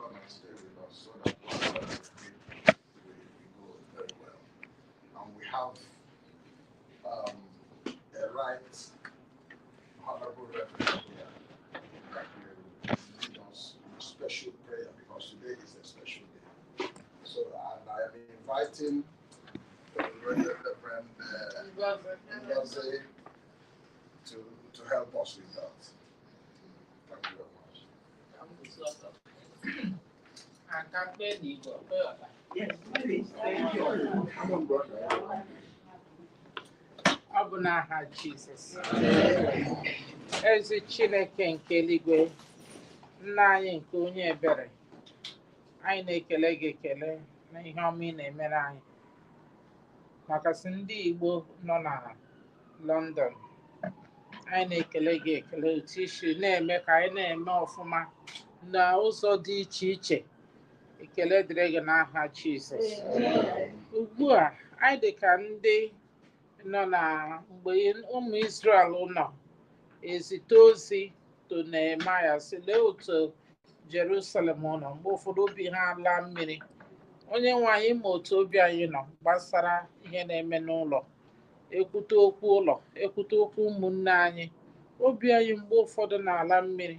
come and stay with us so that whatever we go very well. And we have a right honorable reverend here that will lead us in a special prayer because today is a special day. So and I am inviting Reverend Ngozi to help us with that. Thank you very much. Yes, please. Thank you. Ọ bụ n'aha Jizọs. Ezi Chineke nke eluigwe, nna anyị nke onye ebere, anyị na-ekele gị ekele na ihe ọma ị na-emere anyị. Makasị ndị Igbo nọ na London, anyị na-ekele gị ekele otu isi na-eme ka anyị na-eme ọfụma na ụzọ dị iche iche. Ekele dịrị gị n'aha Jizọs. Ugbu a, anyị dị ka ndị nọ na mgbe ụmụ Israel nọ ezite ozi to Nehemaya si lee otu Jerusalem nọ mgbe ụfọdụ obi ha ala mmiri. Onye nwe anyị ma otu obi anyị nọ gbasara ihe na-eme n'ụlọ, ekwute okwu ụlọ, ekwute okwu ụmụnne anyị, obi anyị mgbe ụfọdụ na-ala mmiri.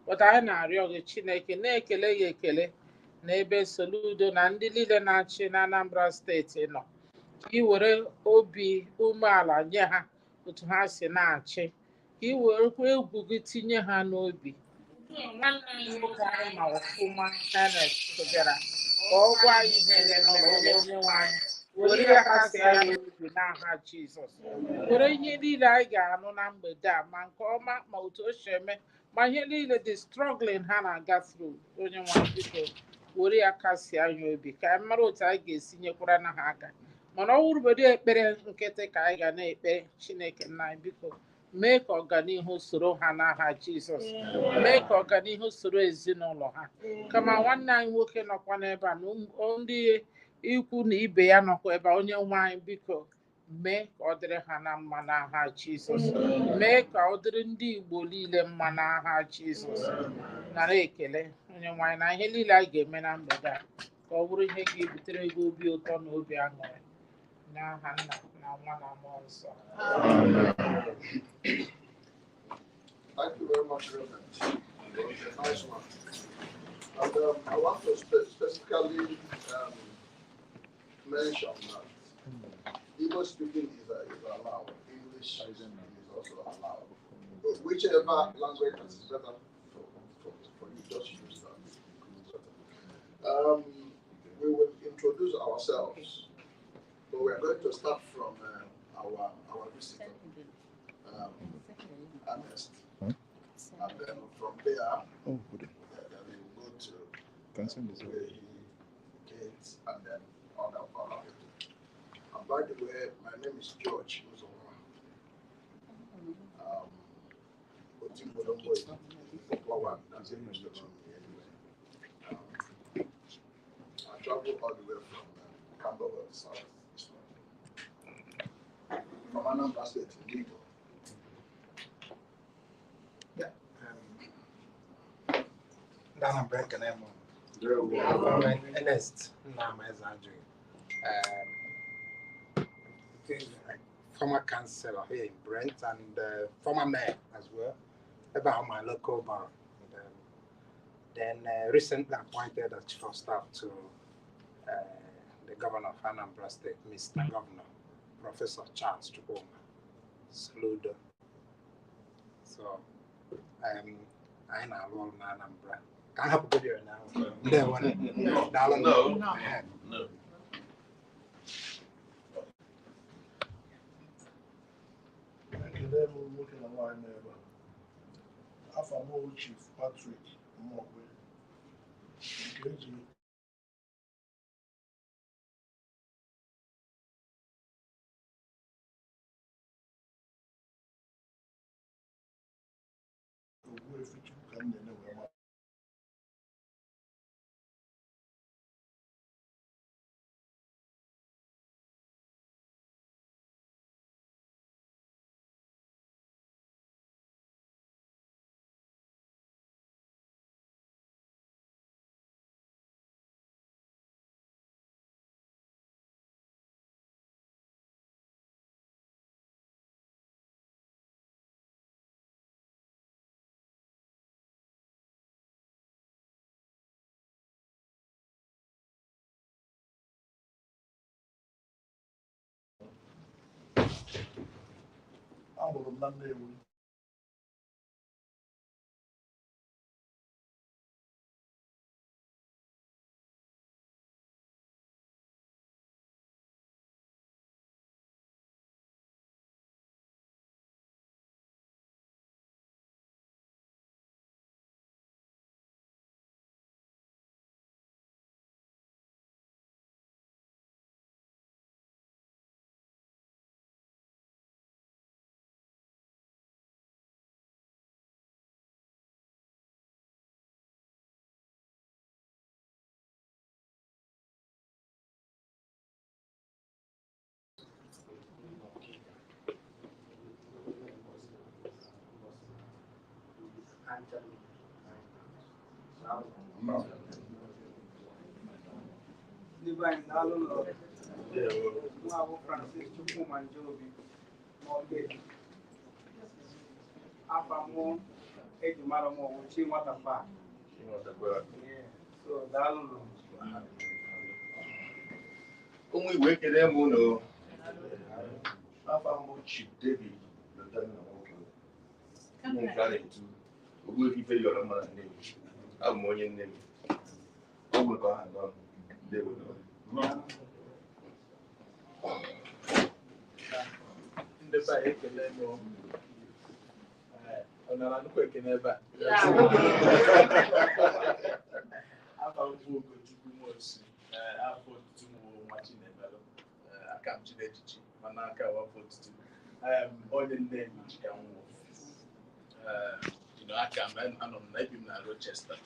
But anyị na-arịọ gị Chineke, na-ekele gị ekele n'ebe Soludo na ndị niile na-achị na Anambra steeti nọ. Ka ị were obi umeala nye ha otu ha si na-achị, ka ị werekwa egwu gị tinye ha n'obi. Nwanne anyị nwoke anyị ma ọfụma Ernest bịara ka ọ gwa anyị ihe na-eme onye nwe anyị. Were ya kasị anyị obi n'aha Jizọs. Were ihe niile anyị ga-anụ na mgbede a ma nke ọma ma otu o si eme ma ihe niile dị struggling ha na-aga through, onye nwe anyị biko were ya kasị anyị obi ka anyị mara otu anyị ga-esi nyekwara na ha aka. Mana ọ wụrụbedo ekpere nkịtị ka anyị ga na-ekpe Chineke nna anyị biko mee ka ọganihu soro ha n'aha Jizọs. Mee ka ọganihu soro ezinụlọ ha. Kama nwanne anyị nwoke nọkwa n'ebe a na ndị ikwu na ibe ya nọkwa ebe a, onye nwe anyị biko mee ka ọ dịrị ha na mma n'aha Jizọs. Mee ka ọ dịrị ndị Igbo niile mma n'aha Jizọs. Nara ekele onye nwe anyị na ihe niile anyị ga-eme na mgbede a ka ọ bụrụ ihe ga-ebutere gị obi ụtọ na obi aṅụrị. N'aha Nna na Nwa na Mmụọ Nsọ. Thank you very much, Reverend. It was a nice one. And I want to specifically mention that Igbo speaking is allowed. English is also allowed. Whichever language is better for you, just use that. We will introduce ourselves. But we are going to start from our visitor, Ernest. And then from there, we will go to where he gets and then other people. And by the way, my name is George. I travel all the way from Camberwell, South. From Anambra State, Soludo. Yeah. Anambra Kanemo. Ernest Ezeajughi. Former councillor here in Brent and former mayor as well, about my local borough. Then recently appointed as chief of staff to the governor of Anambra State, Mr. Governor, Professor Charles Chukwuma, Soludo. So I'm alone in Anambra. Can't have a good year now. No. Chief Patrick Mokwe. hụrụ m na Nnewi. Ụmụ Igbo ekele m unu. Afọ mbụ Chief David nke a na-etu ogbu efife yọrọ mma na Nnewi. Abụ m onye Nnewi. Ọ bụ nke ọha nọ Ndewo. Ndị be anyị ekele m ọ nara nnukwu ekele ebe a. Afọ mbụ Ogochukwu Mosi afọ otutu m nwa Chinemelụ aka m Chinechichi mana aka wafọ otutu onye Nnewi ji ka nwụọ aka m anọ m na ebi m na Rochester.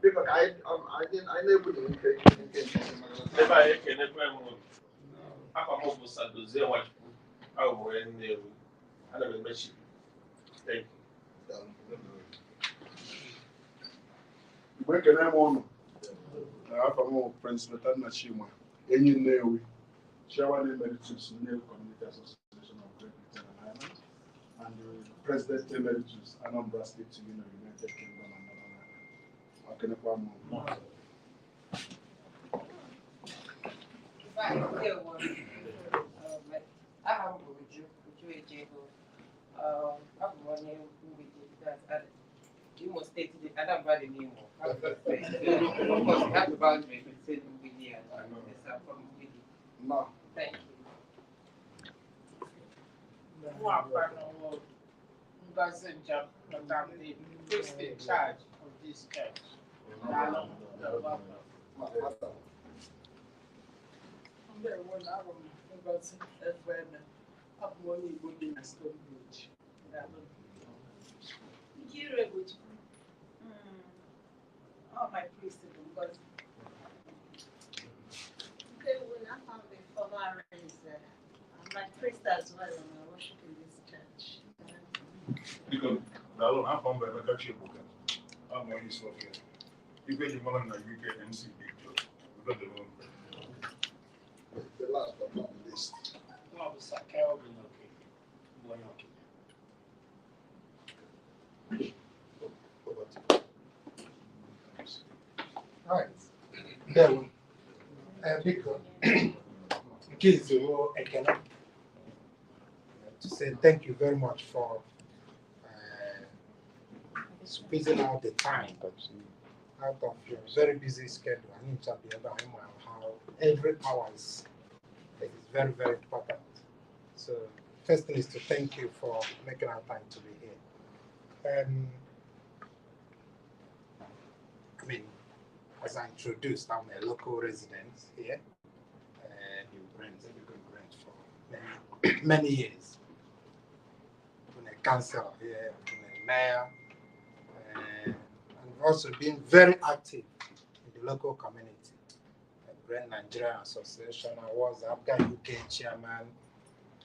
Biko ka anyị na-egbu nke ebe anyị ekelekwe m afọ m bụ Sadozie Nwachukwu ahụ bụ onye Nnewi ana m emechi Igbo ekele m unu. Afọ m Prince Lotanna Chima enyi Nnewi, Chairman Emeritus Nnewi Community Association of Great Britain and Ireland, and the President Emeritus Anambra State Union, United Kingdom and Northern Ireland. Akenekwa m. Aha m bụ Uju Ezeajughi. Abụ m onye Mgbidi Imo State, Anambra dị n'Imo. Of course, we have the boundary between Mgbidi and I'm from Mgbidi. No. Thank you. First in charge of this church. All my priests because okay, when I found the follower is I'm my priest as well, and I worship in this church. Because the Lord have found by the church book. I'm going to say, if you want to UK NCP, because The last but not least. Right. Then, because kids I cannot to say thank you very much for squeezing out the time out of your very busy schedule. I need to be able to how every hour is very, very important. So first thing is to thank you for making our time to be here. I mean, as I introduced, I'm a local resident here in Brent, for many years. I've been a councillor here, I've been a mayor, and I've also been very active in the local community. Brent Nigeria Association, I was Afghan UK chairman.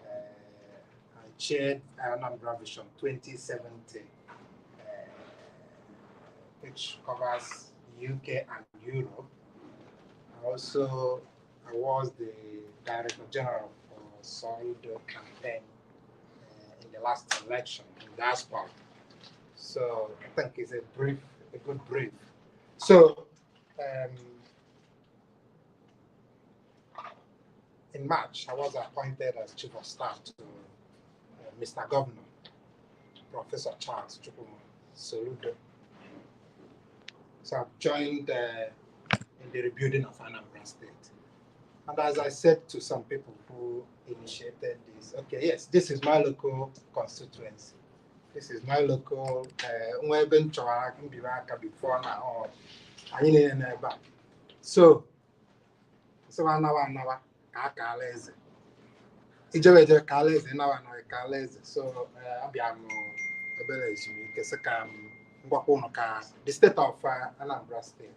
I chaired Anambra Vision 2070, which covers UK and Europe. I was the Director General for Soludo campaign in the last election in diaspora. So I think it's a good brief. So in March, I was appointed as Chief of Staff to Mr. Governor, Professor Charles Soludo. So I've joined in the rebuilding of Anambra State. And as I said to some people who initiated this, okay, yes, this is my local constituency. This is my local, before now, so so the state of Anambra State.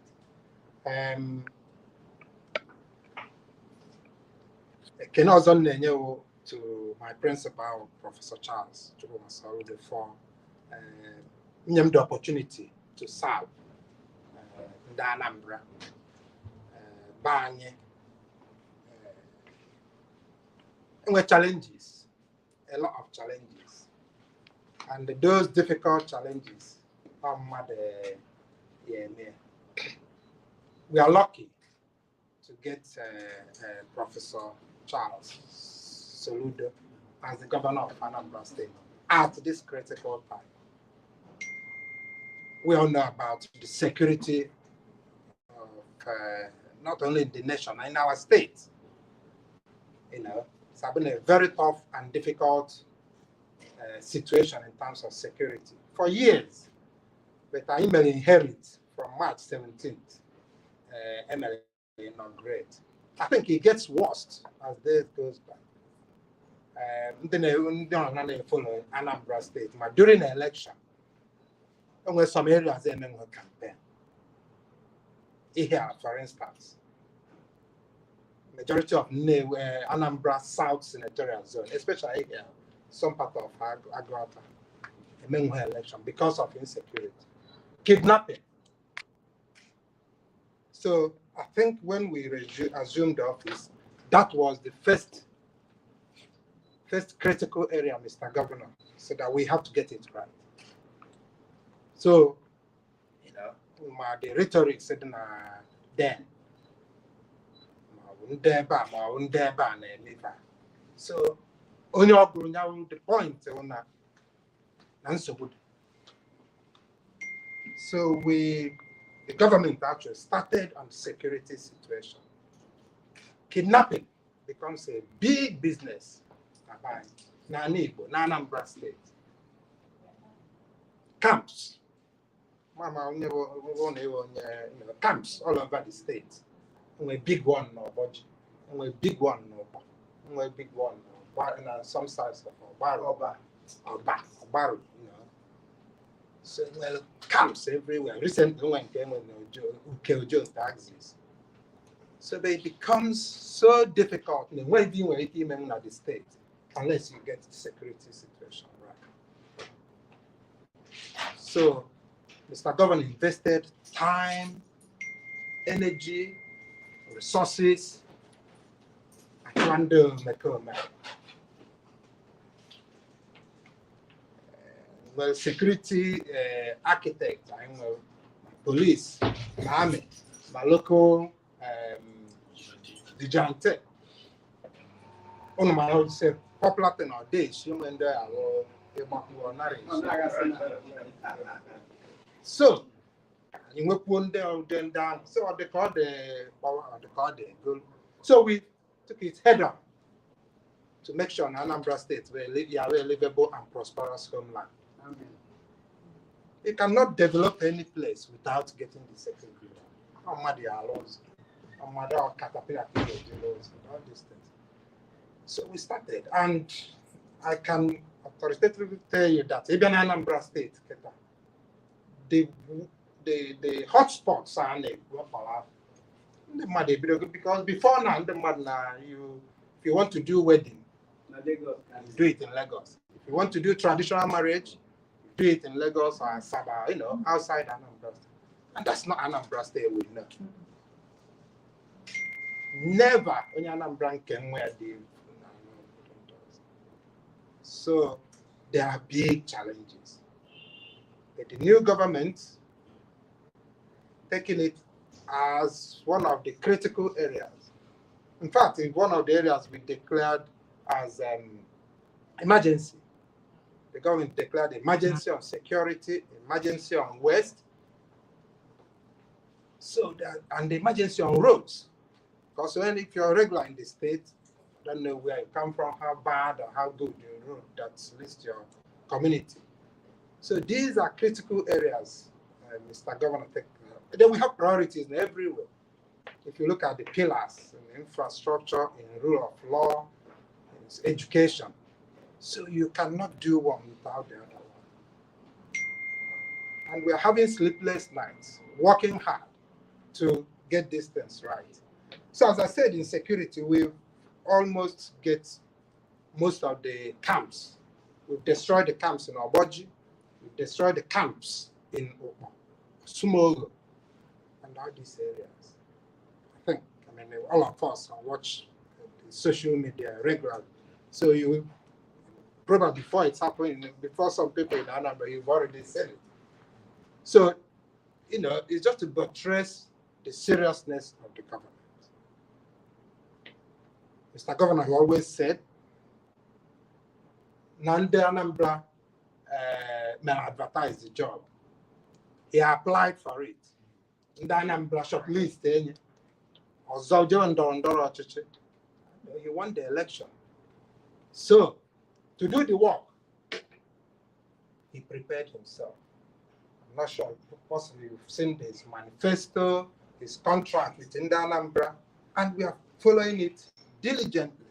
Can also to my principal, Professor Charles Soludo, for the opportunity to serve in the Anambra, Banye, and with challenges, a lot of challenges, and those difficult challenges we are lucky to get Professor Charles Soludo as the governor of Anambra State at this critical time. We all know about the security of not only in the nation, in our state. You know, it's been a very tough and difficult situation in terms of security for years. But I may inherit from March 17th, MLA inaugurate. I think it gets worse as days goes by. Then I follow Anambra State. During the election, there were some areas in the campaign. Here, for instance, majority of Anambra South Senatorial Zone, especially here, some part of Agrata, election because of insecurity, kidnapping. So I think when we assumed the office, that was the first critical area, Mr. Governor, so that we have to get it right. So, you know, the rhetoric said then. So, only the point so the government actually started on the security situation. Kidnapping becomes a big business in Anambra State. Camps. Camps all over the state. A big one no budget. A big one no. A big one no. And some sides of Oba, you know. So well, camps everywhere. Recently, one came on Ukeojo taxis. So they becomes so difficult when you even at the state unless you get the security situation right. So Mr. Governor invested time, energy, resources, and well, security architect, police, army, my local vigilante. On my own say popular thing nowadays, human there are so you work one day then down. So they call the goal. So we took it head on to make sure Anambra State will live a livable and prosperous homeland. Amen. You cannot develop any place without getting the security. All these things. So we started, and I can authoritatively tell you that even Anambra State, the hotspots are because before now, if you want to do wedding, you do it in Lagos. If you want to do traditional marriage, you do it in Lagos or Sabah, you know, outside Anambra State. And that's not Anambra State we know. Never any Anambra can wear the. So there are big challenges. But the new government taking it as one of the critical areas In fact, in one of the areas we declared as emergency, the government declared emergency on security, emergency on waste, so that, and the emergency on roads. Because if you're regular in the state, don't know where you come from, how bad or how good your road that leads to your community. So these are critical areas, Mr. Governor. Then we have priorities everywhere. If you look at the pillars in infrastructure, in rule of law, in education, so you cannot do one without the other one. And we're having sleepless nights, working hard to get these things right. So as I said, in security, we've almost get most of the camps. We've destroyed the camps in Oboji, we've destroyed the camps in Soludo, and all these areas. I mean, all of us watch the social media regularly. So you probably before it's happening, before some people in Anambra, you've already said it. So, it's just to buttress the seriousness of the government. Mr. Governor has always said, Nande Anambra may advertise the job. He applied for it. The Anambra shortlist, he won the election. So, to do the work, he prepared himself. I'm not sure, possibly you've seen his manifesto, his contract with Anambra, and we are following it diligently.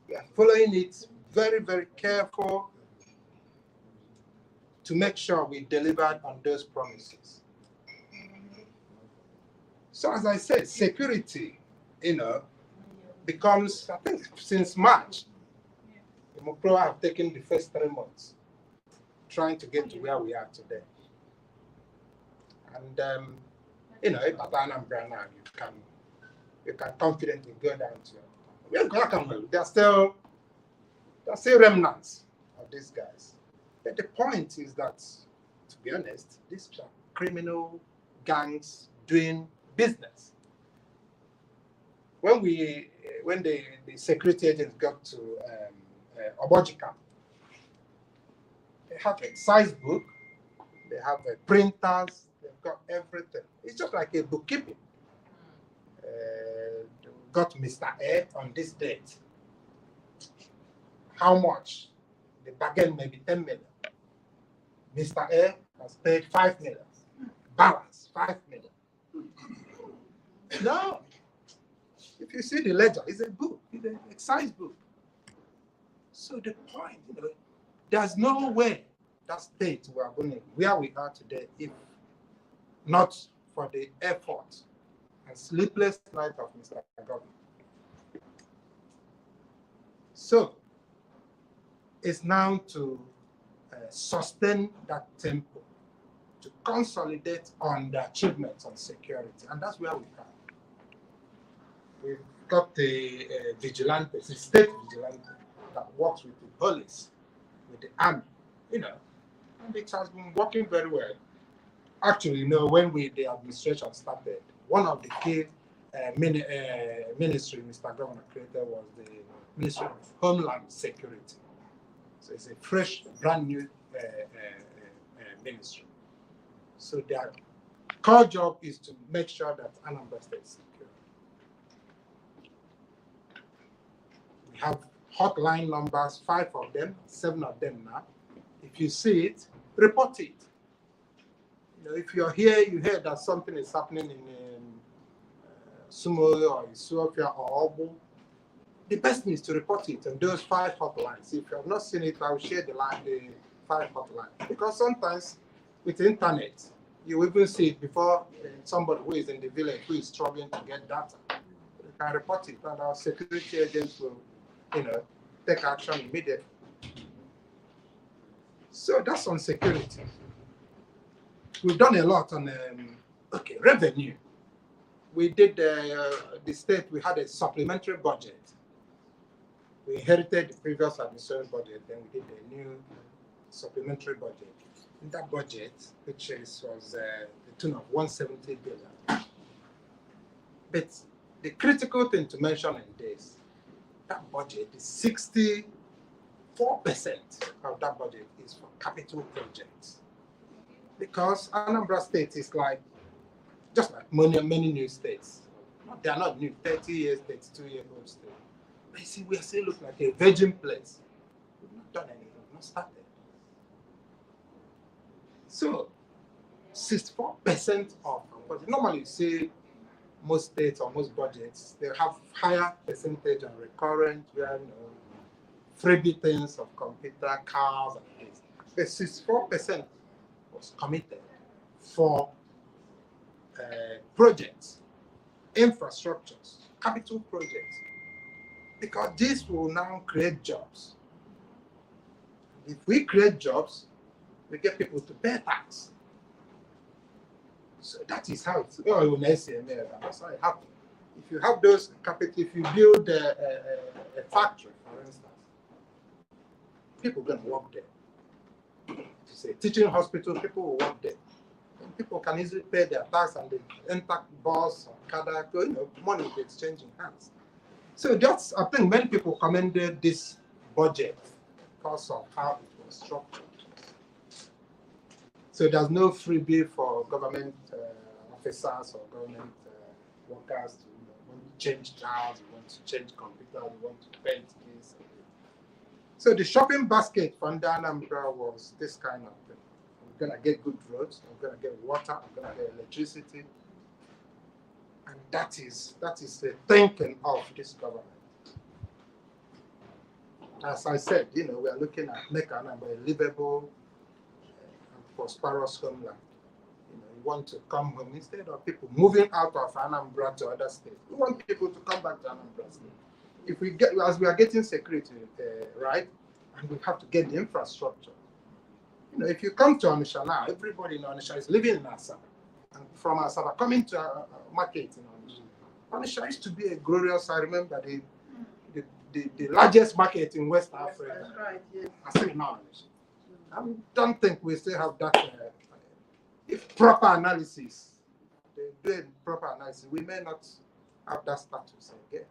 We are following it very, very careful to make sure we delivered on those promises. So as I said, security, becomes, I think since March, the Mukro have taken the first 3 months trying to get to where we are today. And, if at Anambra now, you can confidently go down to there are still remnants of these guys. But the point is that, to be honest, these are criminal gangs doing business. When the security agents got to Oboji camp, they have a size book, they have printers, they've got everything. It's just like a bookkeeping. Got Mr. A on this date. How much? The bargain may be 10 million. Mr. A has paid 5 million. Balance 5 million. No. If you see the ledger, it's a book, it's an excise book. So the point, there's no way that state we are going where we are today if not for the effort and sleepless night of Mr. Governor. So it's now to sustain that tempo, to consolidate on the achievements on security, and that's where we are. We've got the vigilantes, the state vigilante that works with the police, with the army, and it has been working very well. Actually, when the administration started, one of the key ministry Mr. Governor created was the Ministry of Homeland Security. So it's a fresh, brand new ministry. So their core job is to make sure that Anambra State is secure. We have hotline numbers, 5 of them, 7 of them now. If you see it, report it. If you're here, you hear that something is happening in Sumo or in Sofia or Obu, the best thing is to report it on those 5 hotlines. If you have not seen it, I will share the 5 hotlines. Because sometimes with the internet, you even see it before somebody who is in the village who is struggling to get data. You can report it, and our security agents will, take action immediately. So that's on security. We've done a lot on revenue. We did the state. We had a supplementary budget. We inherited the previous administration budget, then we did a new supplementary budget. In that budget, which was the tune of 170 billion. But the critical thing to mention in this, that budget is 64% of that budget is for capital projects. Because Anambra State is like, just like many new states. They are not new, 30 years, 32-year-old state. But you see, we are still looking like a virgin place. We've not done anything, we've not started. So, 64% of budget. Normally, you see most states or most budgets, they have higher percentage on recurrent, where, freebie things of computer, cars, and things. But 64% was committed for projects, infrastructures, capital projects, because this will now create jobs. If we create jobs, we get people to pay tax. So that is how it's. That's how it happens. If you have those capital, if you build a factory, for instance, people are going to work there. If you say teaching hospital, people will work there. And people can easily pay their tax and they enter bus or kada, money will be exchanging hands. So that's, I think many people commended this budget because of how it was structured. So there's no freebie for government officers or government workers to want to change jobs, you want to change computers, you want to paint this. So the shopping basket for Anambra was this kind of thing. I'm gonna get good roads, I'm gonna get water, I'm gonna get electricity. And that is the thinking of this government. As I said, we are looking at make Anambra a livable and prosperous homeland. You want to come home instead of people moving out of Anambra to other states. We want people to come back to Anambra State. If we get, as we are getting security right, and we have to get the infrastructure. If you come to Onitsha now, everybody in Onitsha is living in Asaba. And from Asaba coming to a market in Onitsha. Onitsha used to be a glorious, I remember the largest market in West Africa. That's right, yes. I still know Onitsha. I don't think we still have that. If proper analysis, they do proper analysis, we may not have that status again.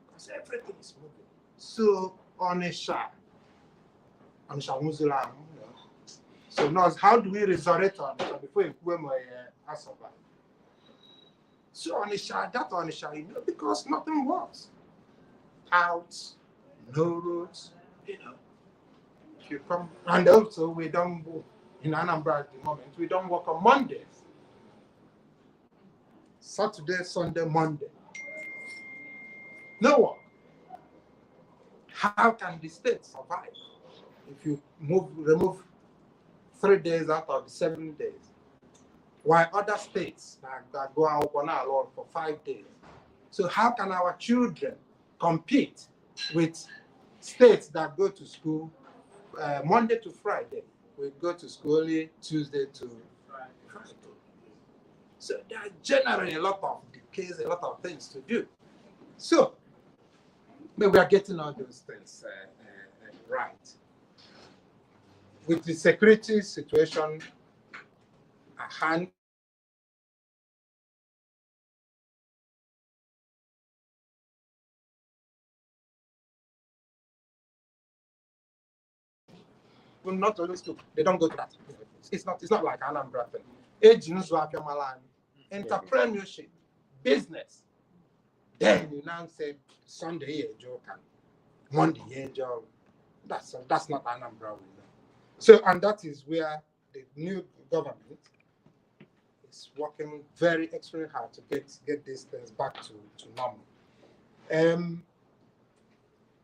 Because everything is moving. So Onitsha Muslim, So now, how do we resurrect Onitsha before we Asaba? So Onitsha, because nothing works. Out, no roads, If you come, and also we don't work in Anambra at the moment. We don't work on Mondays. Saturday, Sunday, Monday. No work. How can the state survive if you remove 3 days out of the 7 days? While other states that go out on our Lord for 5 days. So how can our children compete with states that go to school Monday to Friday? We go to school only Tuesday to Friday. So there are generally a lot of decays, a lot of things to do. So maybe we are getting all those things right. With the security situation at hand, will not always look. They don't go to that. It's not like Anambra thing. Entrepreneurship, business. Then you now say Sunday here joke and Monday here job. That's not Anambra we know. So and that is where the new government is working extremely hard to get these things back to normal.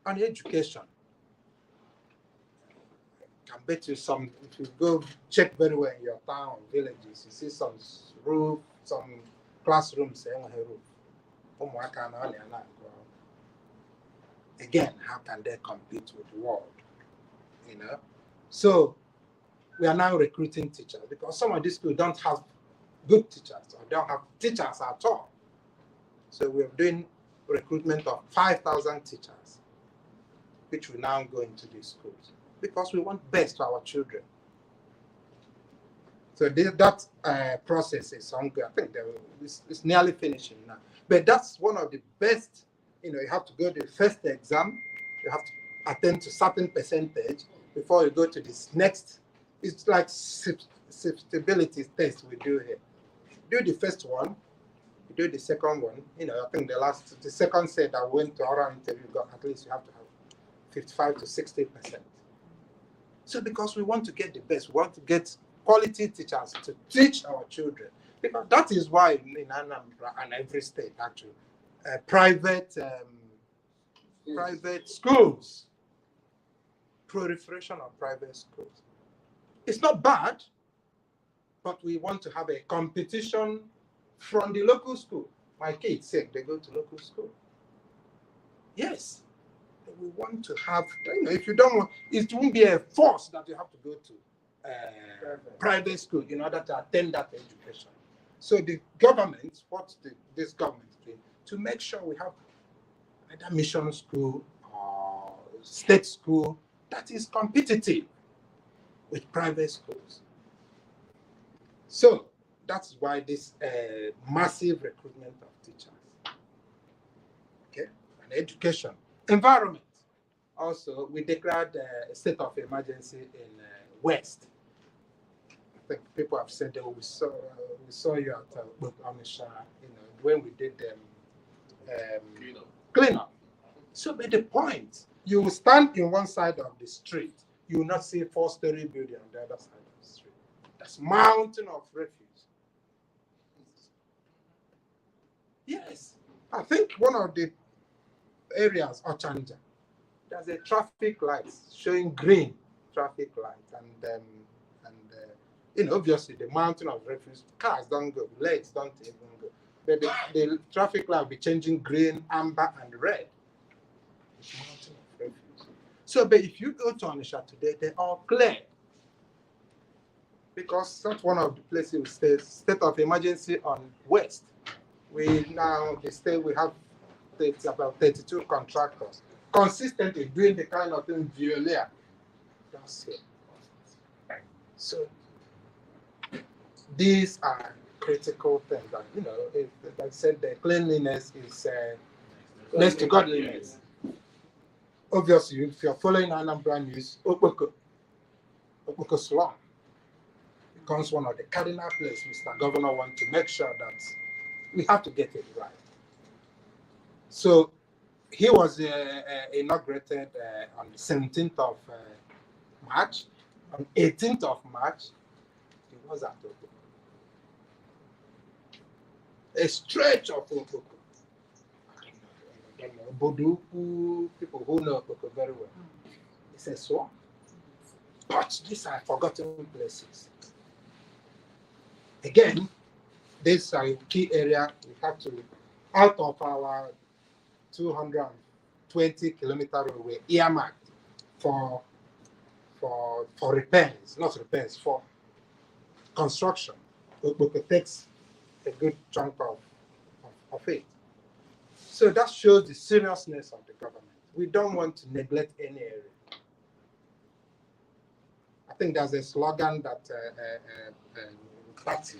On education. I can bet you if you go check very well in your town, villages, you see some roof, some classrooms saying roof. Again, how can they compete with the world? So we are now recruiting teachers because some of these schools don't have good teachers or don't have teachers at all. So we're doing recruitment of 5,000 teachers, which will now go into these schools because we want best for our children. So that process is ongoing. I think it's nearly finishing now. But that's one of the best, you have to go to the first exam, you have to attend to certain percentage before you go to this next. It's like susceptibility test we do here. Do the first one, you do the second one. I think the second set that went to oral interview, at least you have to have 55 to 60%. So because we want to get the best, we want to get quality teachers to teach our children. Because that is why in Anambra and every state actually, private schools, proliferation of private schools. It's not bad, but we want to have a competition from the local school. My kids say they go to local school. Yes, we want to have, if you don't want, it won't be a force that you have to go to private school in order to attend that education. So the government, this government is doing to make sure we have either mission school or state school that is competitive with private schools. So that's why this massive recruitment of teachers. Okay, and education. Environment. Also, we declared a state of emergency in West. I think people have said that we saw you at Amisha, when we did cleanup. So, but the point, you will stand in one side of the street, you will not see a 4-story building on the other side of the street. That's mountain of refuse. Yes, I think one of the areas, Ochanja, there's a traffic light showing green traffic light, and obviously the mountain of refuse, cars don't go, legs don't even go, but the traffic light will be changing green, amber, and red. It's mountain of refuse. So, but if you go to Onitsha today, they're all clear, because that's one of the places we say state of emergency on West. We have about 32 contractors consistently doing the kind of thing Violia. That's it. So these are critical things that, like I said, the cleanliness is next to godliness. Obviously, if you're following Anambra news, Okpoko slum becomes one of the cardinal places Mr. Governor wants to make sure that we have to get it right. So he was inaugurated on the 17th of March. On 18th of March, he was at Okpoko. A stretch of Okpoko. I don't know, Boduku, people who know Okpoko very well. It's a swamp. But these are forgotten places. Again, these are a key area we have to, out of our 220 kilometer roadway earmarked for repairs, not repairs, for construction. It takes a good chunk of it. So that shows the seriousness of the government. We don't want to neglect any area. I think there's a slogan that party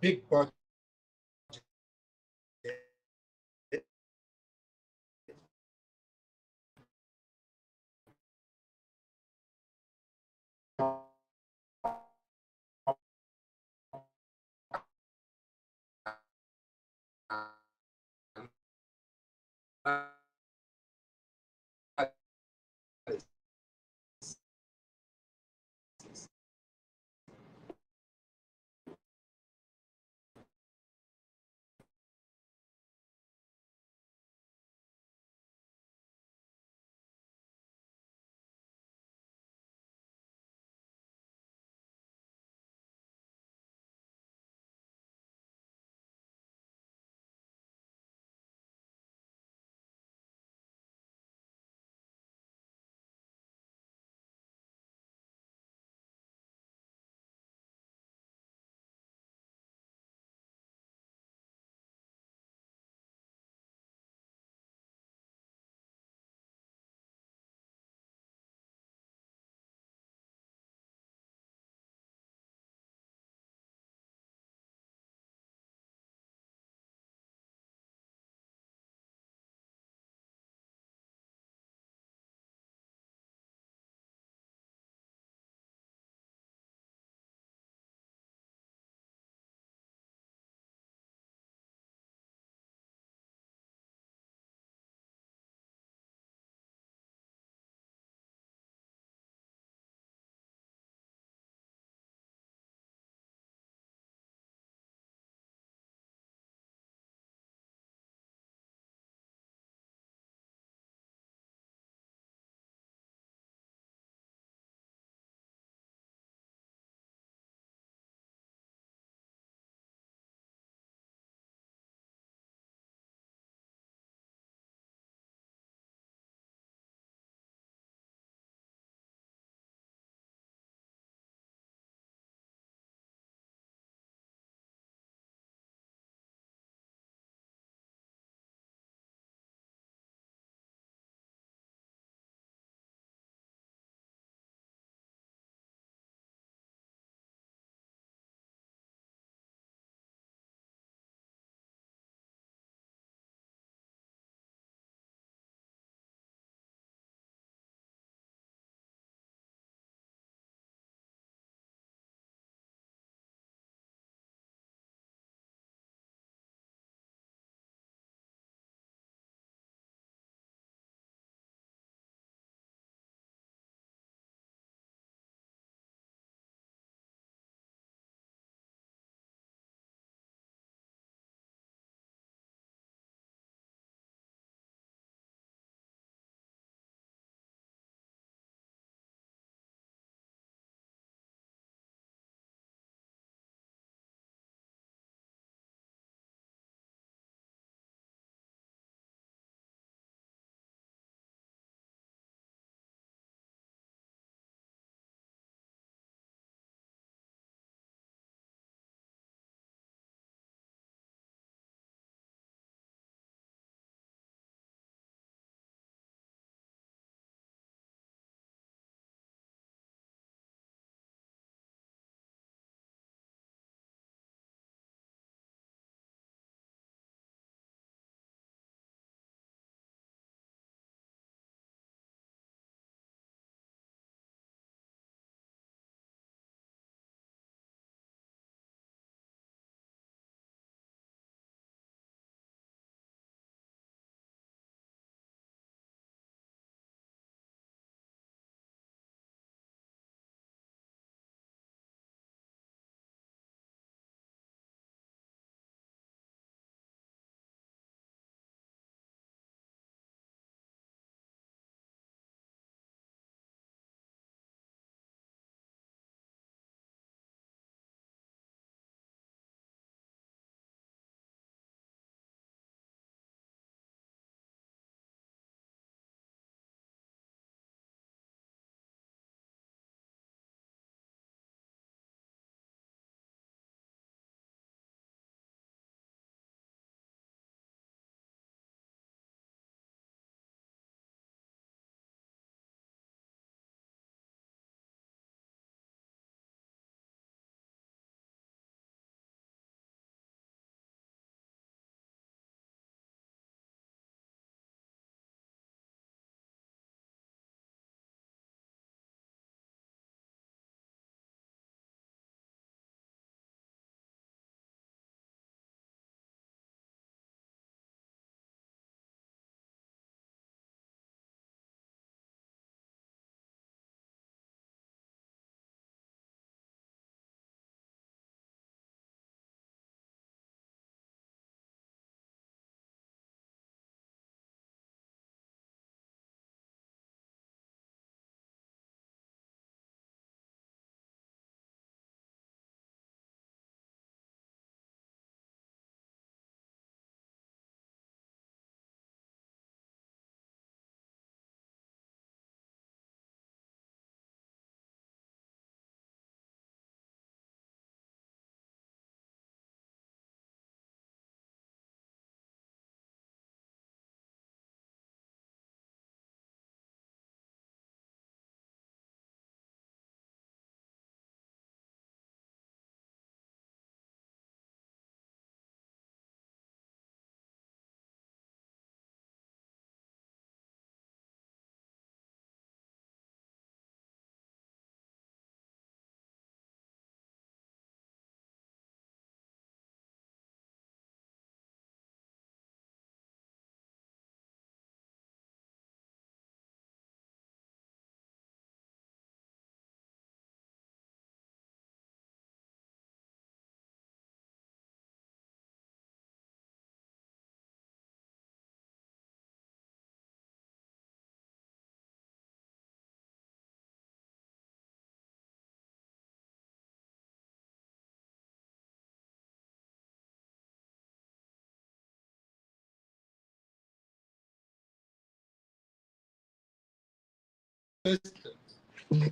big budget.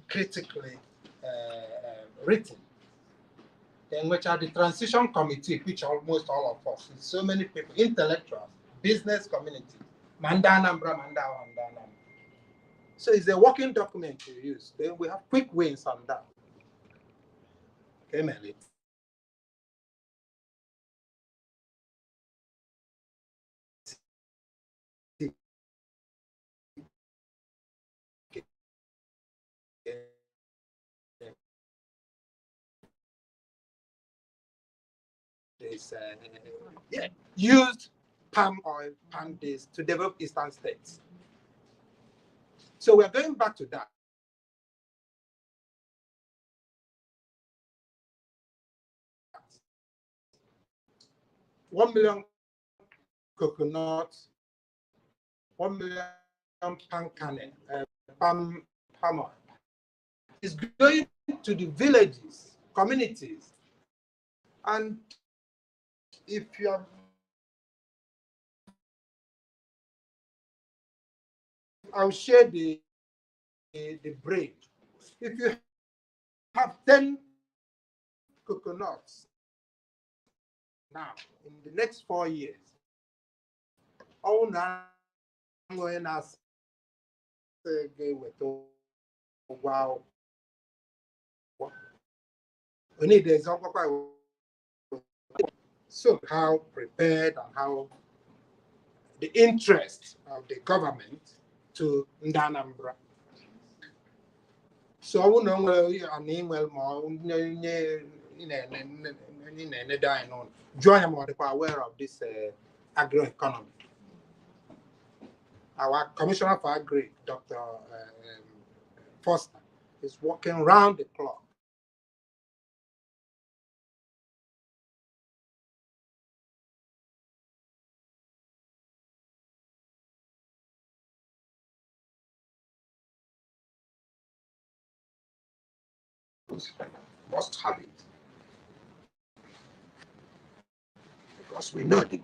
critically written. Then which are the transition committee, which almost all of us, so many people, intellectuals, business community, Manda Anambra, Manda Anambra. So it's a working document to use. Then we have quick wins on that. Okay, Melly. This used palm oil, palm days to develop eastern states. So we're going back to that. $1 million coconuts, 1 million palm kernel, palm oil is going to the villages, communities, and if you are, I'll share the break. If you have 10 coconuts now, in the next 4 years, all now going as wow. We need the example. So how prepared and how the interest of the government to Anambra. So I won't know an email more join them aware of this agroeconomy. Our Commissioner for Agri, Dr. Foster, is working round the clock. Must have it. Because we know the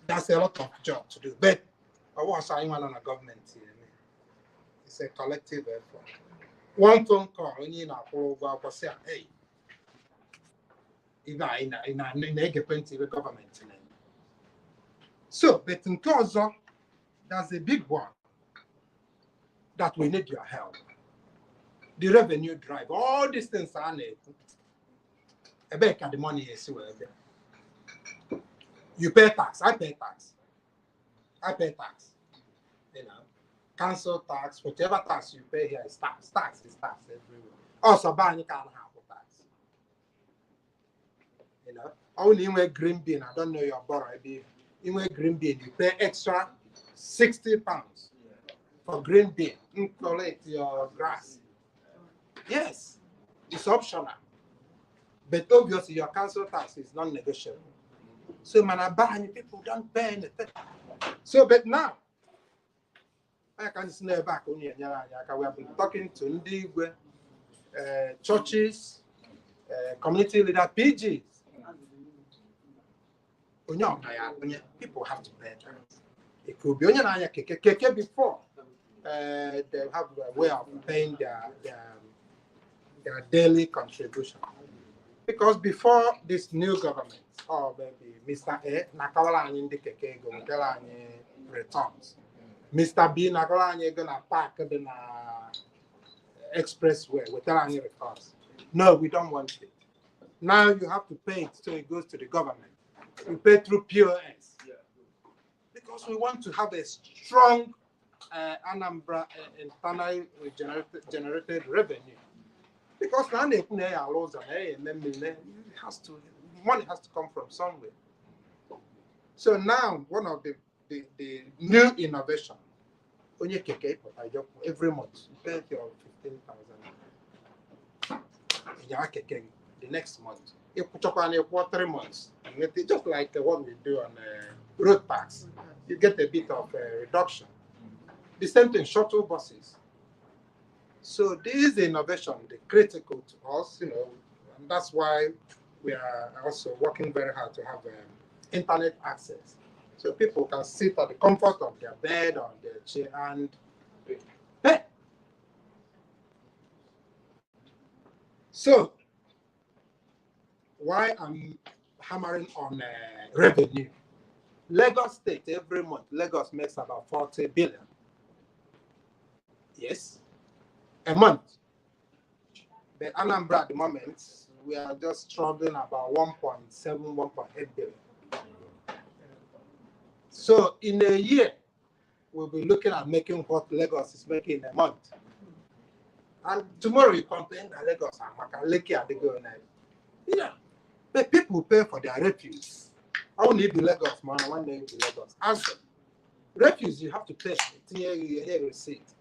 that's a lot of job to do. But I was saying on a government here. It's a collective effort. One phone call, you know, say, hey, in a government. So, but in CoS, that's a big one that we need your help. The revenue drive, all these things are needed. I bet the money is there. You pay tax, I pay tax. I pay tax. You know, council tax, whatever tax you pay here is tax. Tax is tax everywhere. Also, buying can't have tax. You know, only in green bean, I don't know your borrow. In green bean, you pay extra £60 for green bean. Collect your grass. Yes, it's optional. But obviously, your council tax is non-negotiable. So, people don't pay anything. So, but now, I can snare back on you. We have been talking to Ndigwe, churches, community leader, PGs. People have to pay tax. It could be keke before. They have a way of paying their daily contribution. Because before this new government, or maybe Mr. A, Nakawala and the Keke returns. Mr. B Nagola gonna park in the expressway without any recourse. No, we don't want it. Now you have to pay it, so it goes to the government. You pay through POS. Because we want to have a strong Anambra internally generated revenue. Because now they money has to come from somewhere. So now one of the new innovation, every month you pay your 15,000. The next month, you put up on 3 months, just like what we do on road tax, you get a bit of reduction. The same thing, shuttle buses. So this is the innovation, the critical to us, and that's why we are also working very hard to have internet access, so people can sit at the comfort of their bed or their chair and pay. So why I'm hammering on revenue? Lagos State every month, Lagos makes about 40 billion. Yes, a month. But Anambra at the moment, we are just struggling about 1.7, 1.8 billion. So in a year, we'll be looking at making what Lagos is making in a month. And tomorrow you complain that Lagos are going. Yeah, but people pay for their refuse. I won't need the Lagos, man. I want to need the Lagos. Answer. Refuse, you have to pay. Here receipt.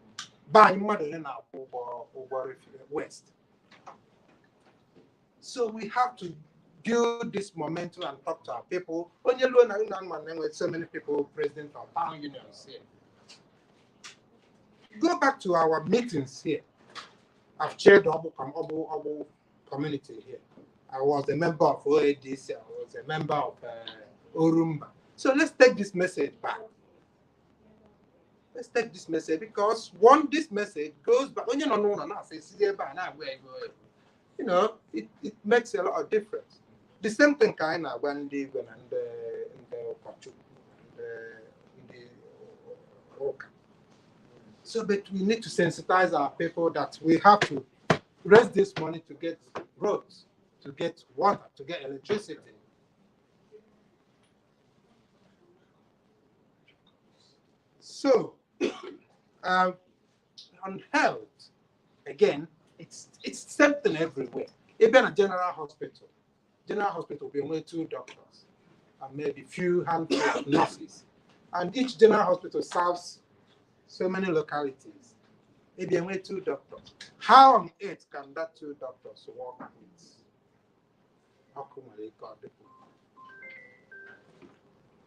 Buy money now over West. So we have to build this momentum and talk to our people. When you learn with so many people, president of town unions here. Go back to our meetings here. I've chaired Obu community here. I was a member of OADC. I was a member of Orumba. So let's take this message back. Let's take this message, because this message goes back. When you don't know, it makes a lot of difference. The same thing kind of when they go and so, but we need to sensitize our people that we have to raise this money to get roads, to get water, to get electricity. So, on health, again, it's something everywhere. Even a general hospital will be only 2 doctors and maybe few handful of nurses. And each general hospital serves so many localities. Maybe only 2 doctors. How on earth can that 2 doctors work with?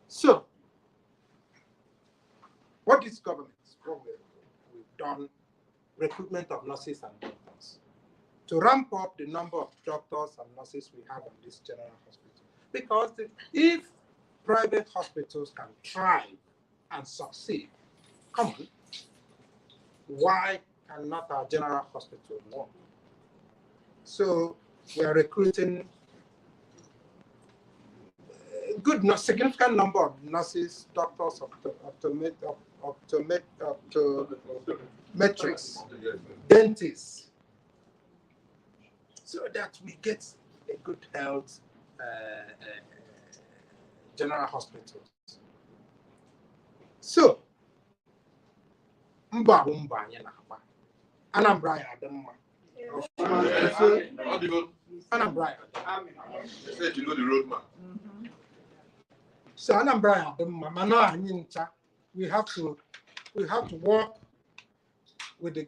So, what is government? We've done recruitment of nurses and doctors to ramp up the number of doctors and nurses we have in this general hospital. Because if private hospitals can thrive and succeed, come on, why cannot our general hospital work? So we are recruiting a significant number of nurses, doctors, optometrists, dentists, so that we get a good health general hospitals. So, Anambra Anambra. You know the roadmap. So Anambra we have to work with the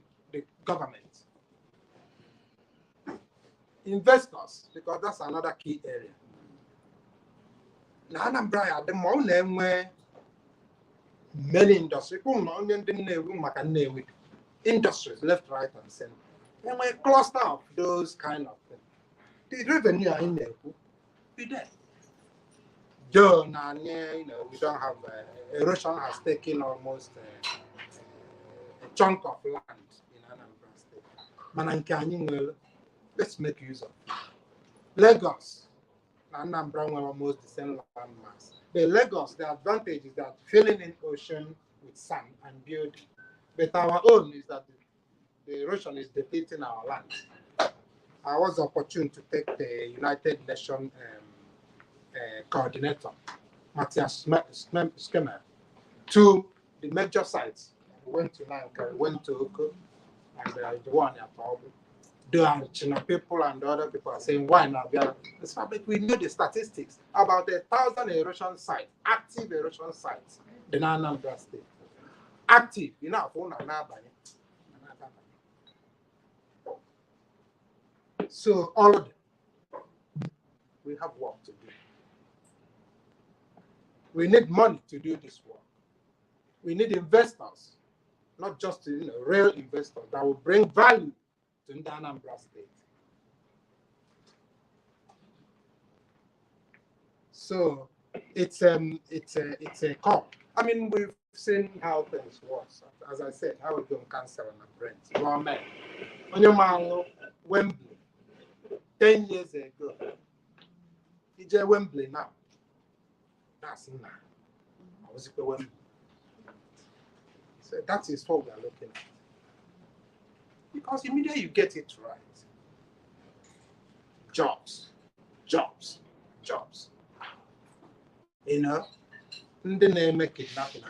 government, investors, because that's another key area. Now Anambra many industries, industries left, right, and center. And we cluster of those kind of things. The revenue in there will be there. Though now, we don't have erosion has taken almost a chunk of land in Anambra State. Let's make use of it. Lagos, Anambra almost the same land mass. The Lagos, the advantage is that filling in ocean with sand and build. But our own is that the erosion is depleting our land. I was opportune to take the United Nations coordinator, Matthias Skemmer, to the major sites. We went to Lanka, we went to Oko, and the one at Obu. The China people and the other people are saying, why not? It's public. We know the statistics about 1,000 erosion sites, active erosion sites, in Anambra State. Active, you know, so all of them, we have work to do. We need money to do this work. We need investors, not just real investors that will bring value to the Anambra State. So it's a call. I mean, we've seen how things work. As I said, how we don't cancel on a Brent. Raw men. On your man, Wembley, 10 years ago. It's Wembley now. That's now. I was at Wembley. So that is what we are looking at. Because immediately you get it right. Jobs. Ndị na-eme kidnapping,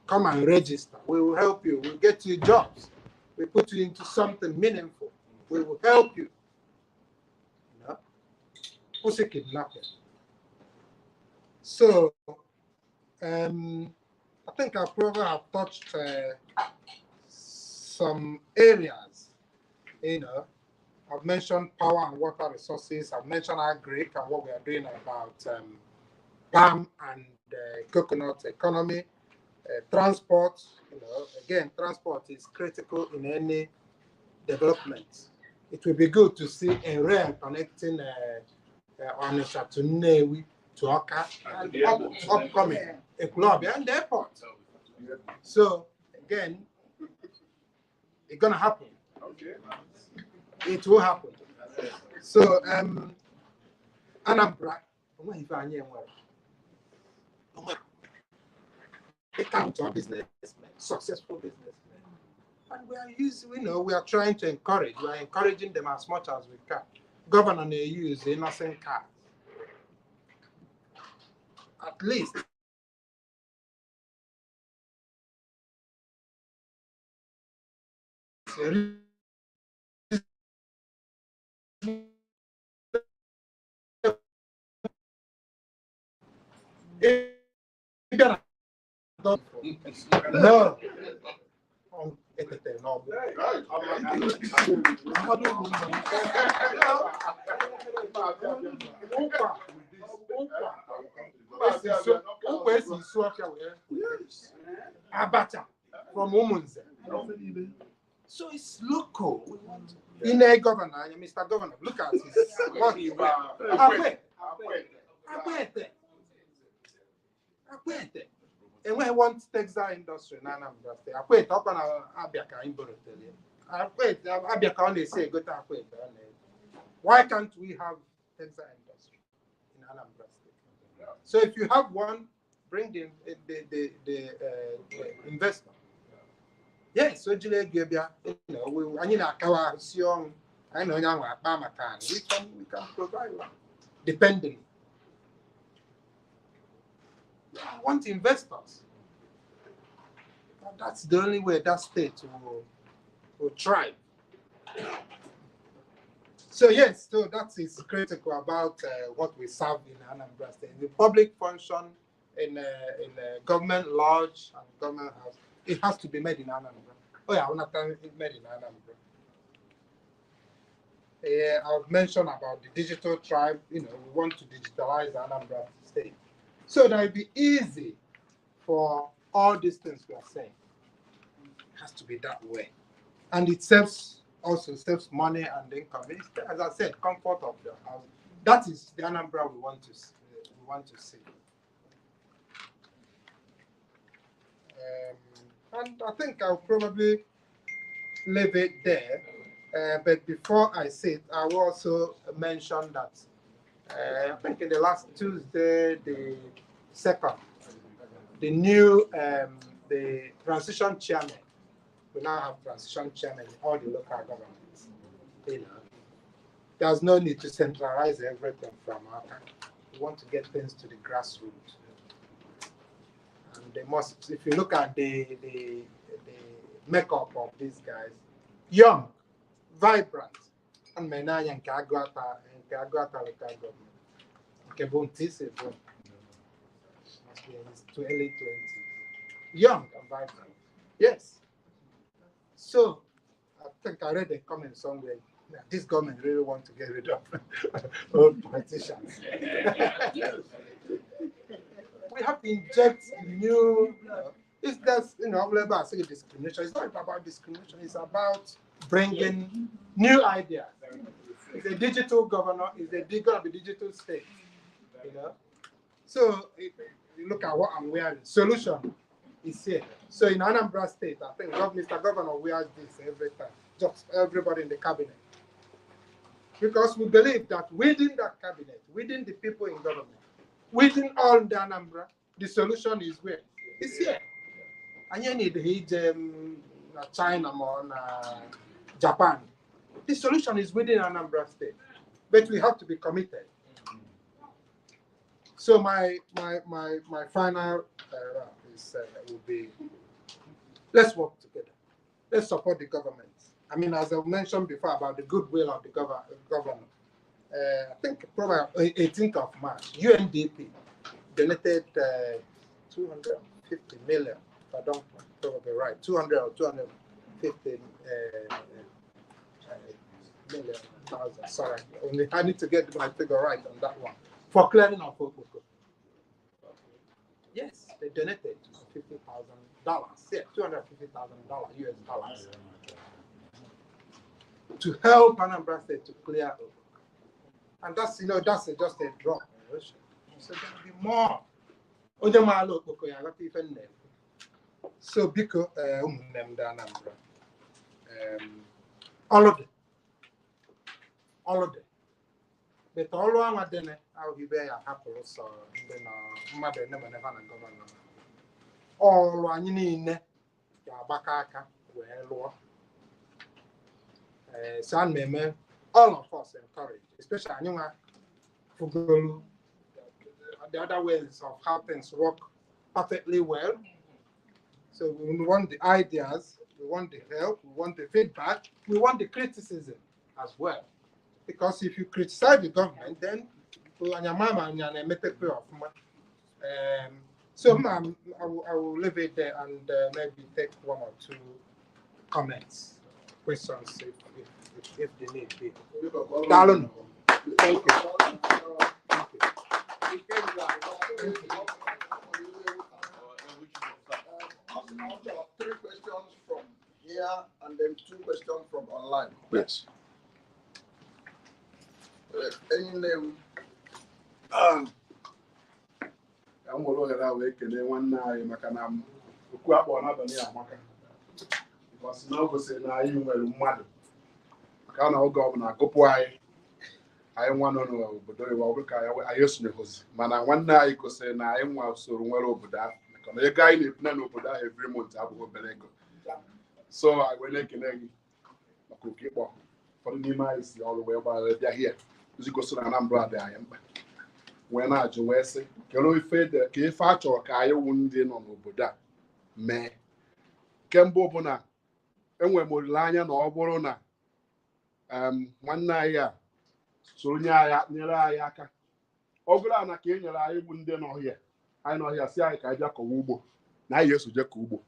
come and register. We will help you. We'll get you jobs. We put you into something meaningful. We will help you. Who's a kidnapping? So, I think I probably have touched some areas. I've mentioned power and water resources. I've mentioned agri and what we are doing about palm and coconut economy, transport. Again, transport is critical in any development. It will be good to see a rail connecting Onitsha to Nnewi to Oka and upcoming Ekulobia and the airport. So again, it's gonna happen. Okay. It will happen. So Anambra, businessmen, successful businessmen. And we are trying to encourage, we are encouraging them as much as we can. Governor may use innocent cars. At least. No. Abacha from Umunze. So it's local. In a governor, Mr. Governor, look at his what he and when I want textile industry in Anambra State, I quit up on Abiaka in Borotelia. I quit Abiaka only say go to Akwet. Why can't we have textile industry in Anambra State? So if you have one, bring the investor. Yes, so we can provide one, depending. I want investors. That's the only way that state will thrive. So yes, so that is critical about what we serve in Anambra State. The public function in government lodge and government house, it has to be made in Anambra. Oh yeah, it's made in Anambra. I've mentioned about the digital tribe. We want to digitalize Anambra State. So that it'll be easy for all these things we are saying. It has to be that way. And it also saves money and income. As I said, comfort of the house. That is the Anambra we want to see. And I think I'll probably leave it there. But before I say it, I will also mention that I think in the last Tuesday, the 2nd, the new the transition chairman. We now have transition chairman in all the local governments. You know, there's no need to centralize everything from our country. We want to get things to the grassroots. And they must, if you look at the makeup of these guys, young, vibrant, and menanya and Kagwata local government. Must be in his early 20s. Young and vibrant. Yes. So I think I read a comment somewhere. This government really want to get rid of old politicians. We have to inject new. It's just about saying discrimination. It's not about discrimination. It's about bringing new ideas. It's a digital governor. It's a digital state. So you look at what I'm wearing. Solution is here. So in Anambra State, I think Mr. Governor wears this every time. Just everybody in the cabinet. Because we believe that within that cabinet, within the people in government, within all the Anambra, the solution is where? It's here. And you need to hit China or Japan. The solution is within Anambra State. But we have to be committed. So my final will be, let's work together. Let's support the government. I mean, as I mentioned before about the goodwill of the governor, I think probably 18th of March, UNDP donated 250 million, if I don't probably right, 200 or 250 million thousand. Sorry, I need to get my figure right on that one for clearing of Okoko. Yes, they donated $50,000. Yeah, $250,000 US dollars to help Anambra State to clear Okoko. And that's just a drop. So there'll be more. So because Anambra, all of them. But all one of them, I'll be very happy. So then, mother never governor. All one you need, Bakaka, well, San Meme, all of us encourage, especially the other ways of how things work perfectly well. So we want the ideas, we want the help, we want the feedback, we want the criticism as well. Because if you criticize the government, then so I will leave it there and maybe take one or two comments, questions if they need be. Darling, thank you. Three questions from here and then two questions from online. Yes. Any name? I'm going to have one night, Macanam, who go up on another near Macan. Because now go say, now you will mad. I can't all governor, go why. I want to know, but I used to know. Man, I one night go say, now I am so well over that. Because a guy in plan over that every month, I will belego. So I will make an egg. I could keep on. For the Nima all the way about they're here. You go to Anambra, there I am. When I do say, can we fade the key factor or Kaya wounding on Oboda? Me. Kembo Bona. And when Molania or Borona. One night, so near Ayaka. Ogla and a Kenya, I wouldn't know here. I know here, see, I can jack a wubo. Now, yes, to jack wubo.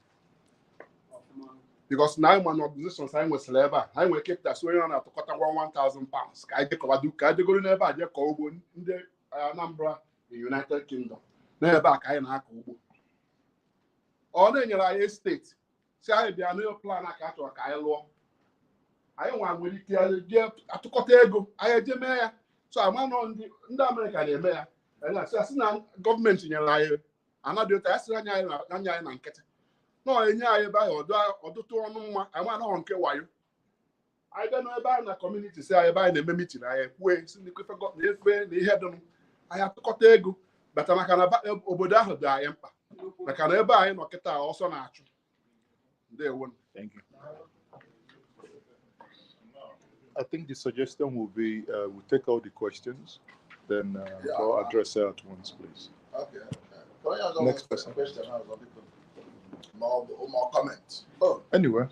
Because now my organization sign was labor. I will keep that swearing on to cut £1,000. I get over do category never I just call in the Anambra, the United Kingdom. Never back I and Hakubo. All in your state. See, I be a new plan I can't work. I law. I want with it here to Cotego. I had a mayor. So I'm on the American mayor. And I said, government in your life. I'm not doing that. No, I buy or do two on I want on why. I don't know about the community say I buy the meeting. I wait, forgot the head. I have to cut ego, but I'm not going to buy Oboda. I am. maka na ebe anyị nọ kịta ọsọ na-achụ. Ndewo. Thank you. I think the suggestion will be we take all the questions, then go address it at once, please. Okay. Next person. More comments. Oh. Anyway.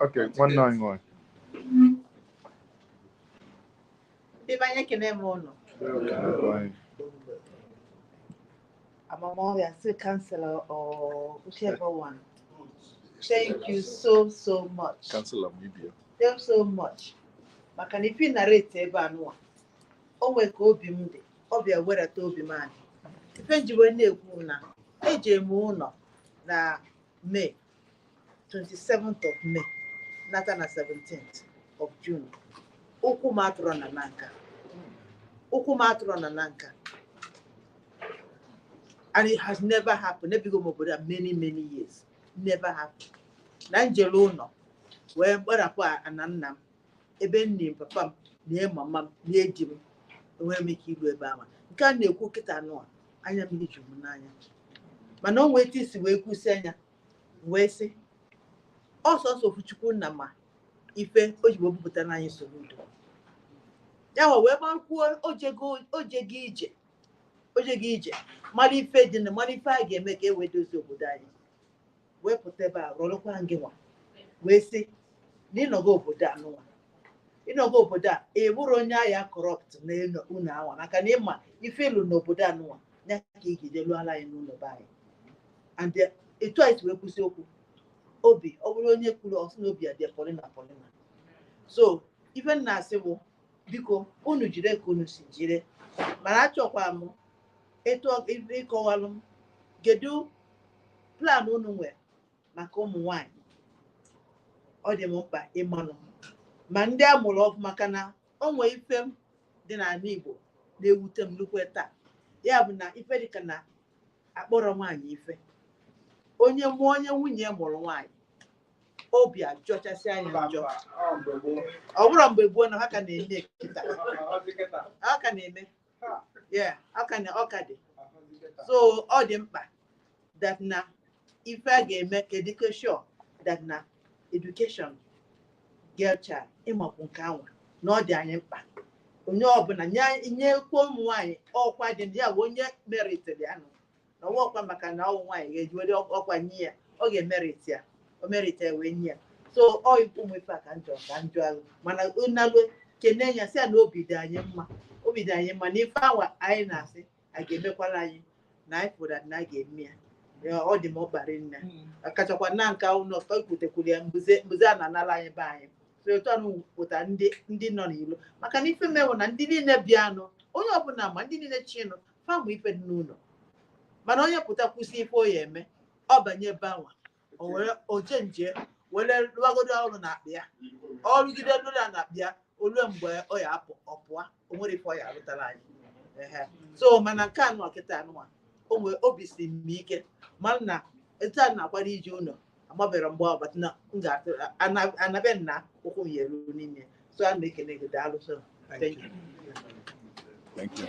Okay, 191. Councillor or whichever one. Thank you so much. Councillor Mibia. Thank you so much. Maka na ifi narrate ebe anụwa. O nwe ka obi m dị. Obi ewerata obi m adị. Ife njiwe na-ekwu na eje m ụlọ na May 27th of May nata na 17th of June. Ụkwụ m atụrụ na nanka. Ụkwụ m atụrụ na nanka. And it has never happened. Never go over many years. Never happened. Nanjelo no. Where apa ananam. Ebe nni papa ne mama ne jim. We make you ebe ama. Nka na ekwu kita no. Anya mi jum n'anya. Mana o weti si we kwusi anya. We si. Also fuchukwu na ma. Ife ojibo buputa na anyị Soludo. Ya wa we ban kwuo ojegi ije. Mali ife dị na mali ife a ga-eme ka e wee dozie obodo anyị. Wepụta ebe a rọrọkwa ngị nwa. Wee sị na ịnọgo obodo a n'ụwa. Ịnọgo obodo a bụrụ onye agha corrupt na unu awa maka na ịma ife ilu n'obodo a n'ụwa ya ka ị ga-eje lụọ ala anyị n'ụlọ be anyị. And etu anyị wee kwụsị okwu obi ọ bụrụ onye kwuru ọsị na obi adị polina. So ife nna asị bụ biko unu jire ka unu si jire mana achọkwa m etu ịkọwalụ m kedu plan unu nwere maka ụmụ nwanyị. Ọ dị m mkpa ịmanụ ma ndị a mụrụ ọgụ maka na o nwee ife m dị n'ala Igbo na-ewute m nnukwu taa ya bụ na ife dịka na akpọrọ nwaanyị ife onye mụọ onye nwunye mụrụ nwaanyị obi ajọchasị anya njọ. Ọ bụrụ mgbe gboo na ha ka na-eme kịta ha ka na-eme ọka dị. So ọ dị mkpa that na ife a ga-eme ka education that na education girl child ịmakwu nke anwa na ọ dị anyị mkpa onye ọbụla nyekwa ụmụ nwaanyị ọkwa dị ya bụ onye meritiri ya nọ na ọkwa maka na ọwụ nwaanyị ga-ejiwere ọkwa nye ya ọ ga-emeriti ya o merite wee nye ya. So ọ ikwu ụmụ ife a ka njọ alụ mana unalụ kene ya sị ya na obi dị anyị mma na ife awa anyị na-asị a ga-emekwara anyị na anyị pụrụ na a ga-eme ya ọ dị m ọkparị nne akachakwa na nka ụlọ ikwutekwuru ya mbuze a na-anara anyị be anyị. So etu anụ pụta ndị nọ n'ilo maka na ife mewo na ndị niile bịanụ onye ọbụla ma ndị niile chinụ famụ ife dị n'ụlọ mana onye pụta kwụsị ife o ya eme ọ banye ebe anwa o were oje nje were lụwagodo ọrụ na akpa ya ọrụgide lụrụ na akpa ya olue mgbe ọ ya apụ ọpụa o nwere ife ọ ya alụtara anyị. So mana nke anụ ọkịta anụwa o nwee obi si m ike mana na etu a na-akwado ije ụlọ agbabere mgbe ọbata na anabe nna ụkwụ m ya eruo n'ime. So a na-ekene gị daalụ. So thank you. Thank you.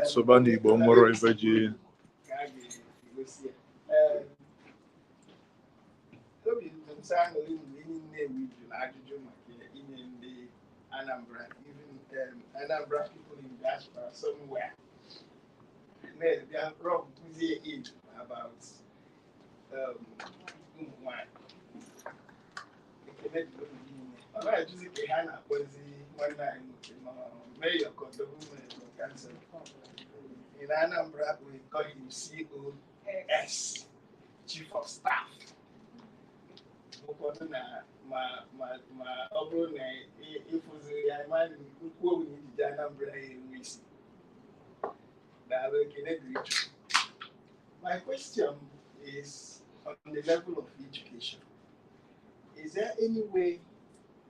Sobani Igbo nwere ife ji Anambra people in diaspora somewhere. They are probably age about one. I just say Hannah was one night mayor of the women of cancer. In Anambra, we call him CoS, Chief of Staff. My question is on the level of education. Is there any way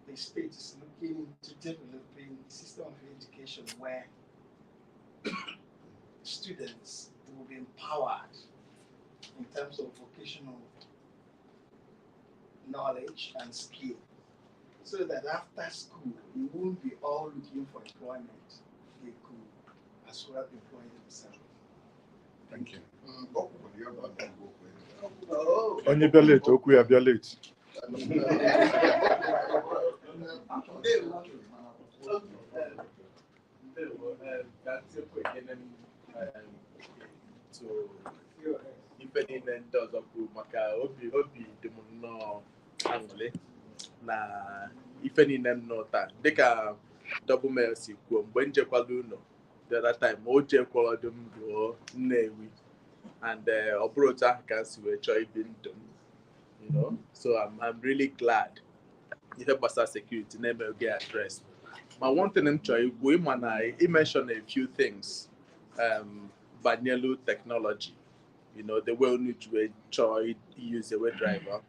the state is looking into developing a system of education where students will be empowered in terms of vocational knowledge and skill, so that after school, you won't be all looking for employment. They could as well employ themselves. Thank you. Oh. Onye bịa late, okwu ya bịa late. Ife niile ndị ọzọ kwuru maka obi dị m nnọọ aṅụrị na ife niile m nọ taa dịka Double si kwuo mgbe njekwala ụlọ the other time o jekwara ọdụ m ruo Nnewi and ọ bụrụ otu ahụ ka m si wee chọọ ibi ndụ m, you know, so I'm really glad ife gbasara security na-eme oge address. Ma one thing m chọrọ ikwu ịma na I mention a few things banyelu technology, you know, the way we try use the way driver.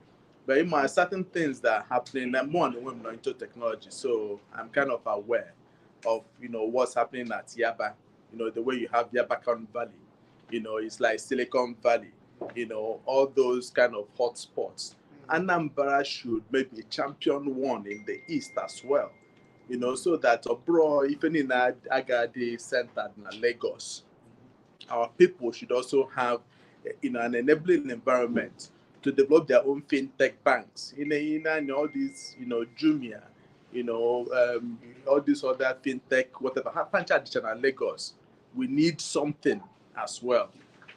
But in my certain things that are happening, I'm more than women into technology, so I'm kind of aware of, you know, what's happening at Yaba. You know, the way you have Yabakan Valley, you know, it's like Silicon Valley, you know, all those kind of hotspots. Anambra should maybe champion one in the East as well, you know, so that abroad, even in Agadi Center in Lagos, our people should also have, you know, an enabling environment to develop their own fintech banks. In all these, you know, Jumia, you know, all these other fintech, whatever. Additional Lagos, we need something as well,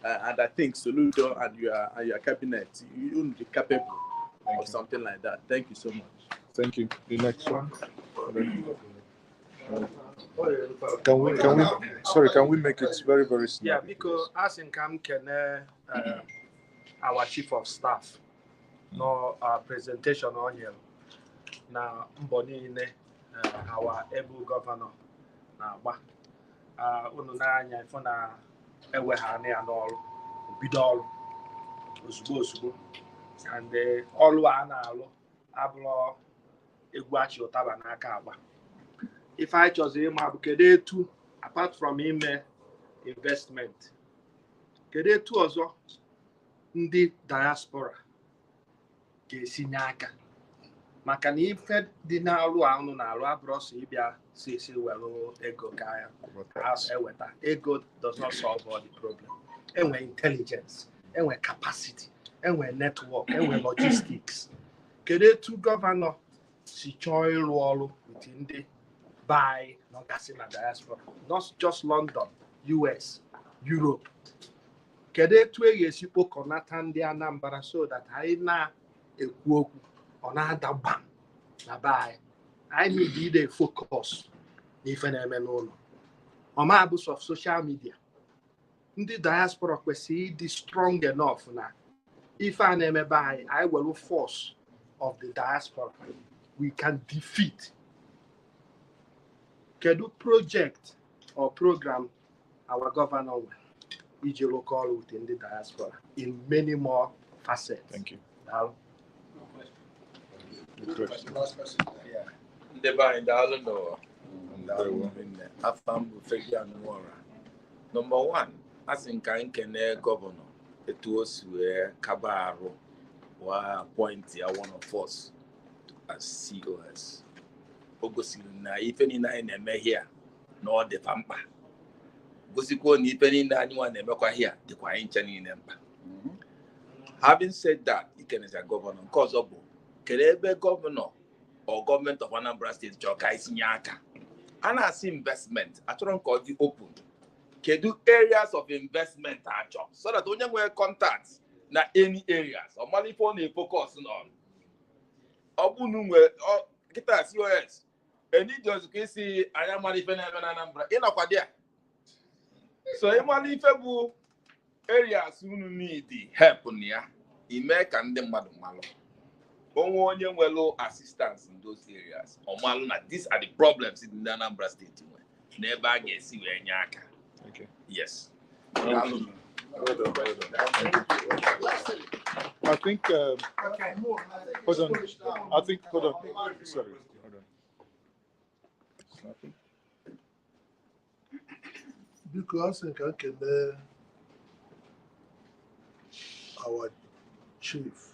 and I think Soludo and your cabinet, you will be capable of something like that. Thank you so much. Thank you. The next one. Can we make it very, very snappy? Yeah, because as in Cam can our chief of staff, no presentation on here. Now, Mboni our able governor, now, Ununanya, Fona, Ewehane and all, Bidol, Usbo, and all one Ablo, Iguachi, Tabanaka. If I chose him, Kede too, apart from him, investment. Kede too also, the diaspora, Kesinyaka. Makani fed the Nalu Abros, Ibia, Sisi, well, ego Kaya, as Eweta. Ego does not solve all the problem. And we're intelligence, and we're capacity, and we're network, and we're logistics. Kede too governor, si choil wall within the by not diaspora, not just London, US, Europe. Kede two years you poke on Anambra so that I na a work on other bam. I need a focus if an MNO. On my abuse of social media. In the diaspora, we see this strong enough now. If I name by, I will force of the diaspora. We can defeat. Kedu project or program our governor will local within the diaspora in many more facets. Thank you. Now, The bind, I don't know. Number one, I think I can governor. It was where Cabarro was appointed one of us as CoS. Na ifeni na eme here no the pampa gosikwo ni ifeni na anyone na emekwa here the kwa incha ni nempa. Having said that, he can as a governor cause of kelebe governor or government of Anambra State joka isinyaka and as investment atron call the open kedu areas of investment are job so that onye nwe contacts na any areas or money for na focus on obunu nwe kita CoS. And it just can see I am money in Anambra in Aquadia. So, if you areas who need the help near, he make and them madam malo. Only well assistance in those areas. Or malona, these are the problems in the Anambra State. Never get see where nyaka. Okay. Yes. I think. Hold on. I think. Hold on. Sorry. Hold on. Because I can our chief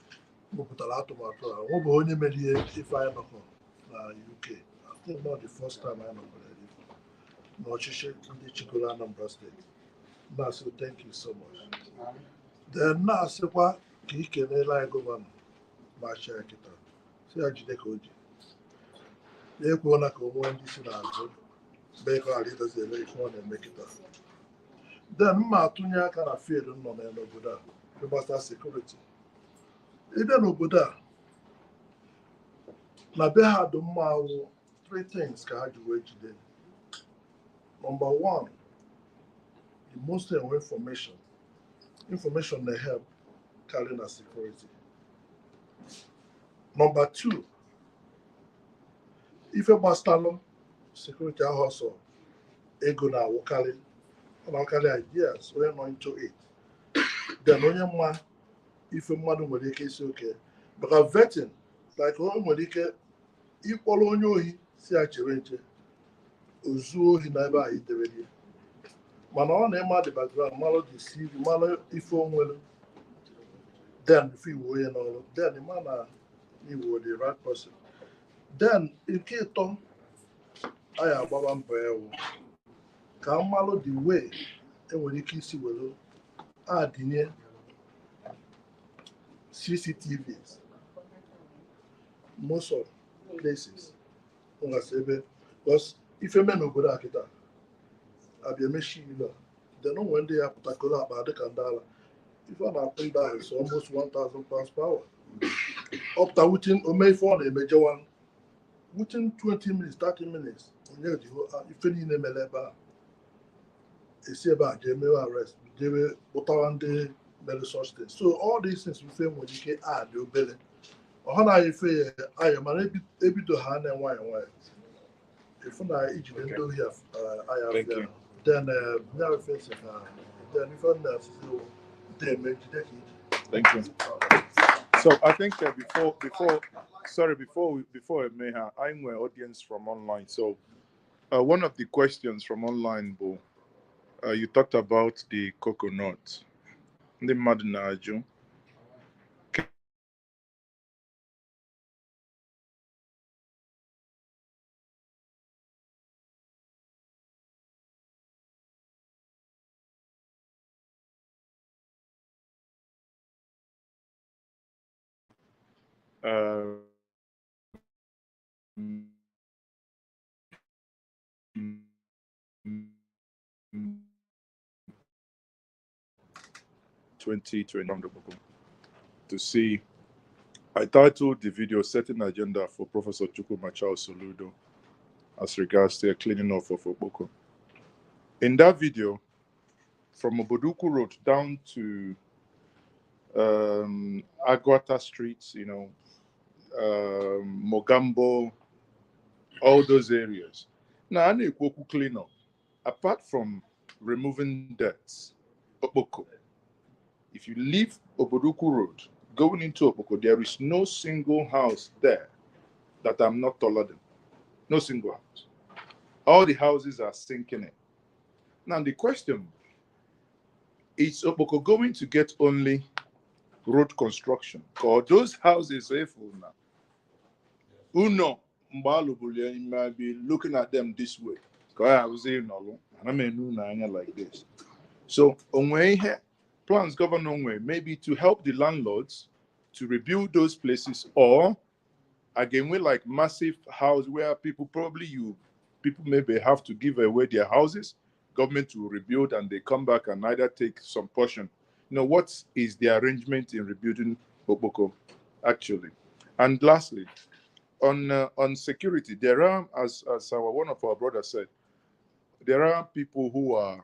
wepụtara atụmatụ a ọ bụ onye mere ihe ife anyị nọkọ na UK. I think not the first time I nọkọrọ n'ọchịchị ndị chịkọrọ Anambra steeti. Na-asị thank you so much. Then na-asịkwa ka ị kelela anyị gọvanọ ma chịa kịta si ya jide ka o ji na-ekwuola ka onwe ndị si n'azụ mee ka ghara idozi eme ife ọ na-eme kịta. Then mma atụnye aka na field nọ n'obodo a gbasara sekuriti. Ịbịa n'obodo a na be ha dị mma awụ 3 things ka ha ji wee jide. Number 1, the most information. Information may help carry na security. Number 2, if you must allow security also ego na carry ideas we're not into it. Then only man if a man will make it okay. Because vetting, like one will make equal on you see a challenge. Uzu he never eat the radio. Man on him the background, malo deceive, malo if well. Then if you were and all, then the man he was the right person. Then if he told I have Baba Mbayo, come malo the way and when you see well, add in CCTVs. Most of places, because if a man over there, I'll be a machine. They know when they are particular about the candala. If I'm not paying that, it's almost 1,000 pounds per hour. Up to within a May for a major one, within 20 minutes, 30 minutes, if any name a labor, a say about they may arrest, they will put on the resource. So all these things we feel when you get add your belly. Or how I feel I am able to hand and why. If I each do here, I have then never face it. Then if I'm there, they make it. Thank you. So I think before I may have, I'm an audience from online. So one of the questions from online, Bo, you talked about the coconut, the madnaju. 2020 to see. I titled the video "Setting Agenda for Professor Chukwumachao Soludo as regards the cleaning up of Oboko." In that video, from Oboduku Road down to Agwata Streets, Mogambo, all those areas. Now, I need to clean up. Apart from removing dirt, Oboko, if you leave Oboduku Road, going into Oboko, there is no single house there that I'm not taller than. No single house. All the houses are sinking in. Now, the question is Oboko going to get only road construction? Or those houses are full now? Uno, you might be looking at them this way. Because I was saying, like this. So, plans govern on maybe to help the landlords to rebuild those places, or again, we like massive house where people maybe have to give away their houses, government will rebuild and they come back and either take some portion. What is the arrangement in rebuilding Oboko actually? And lastly, on security, there are, as one of our brothers said, there are people who are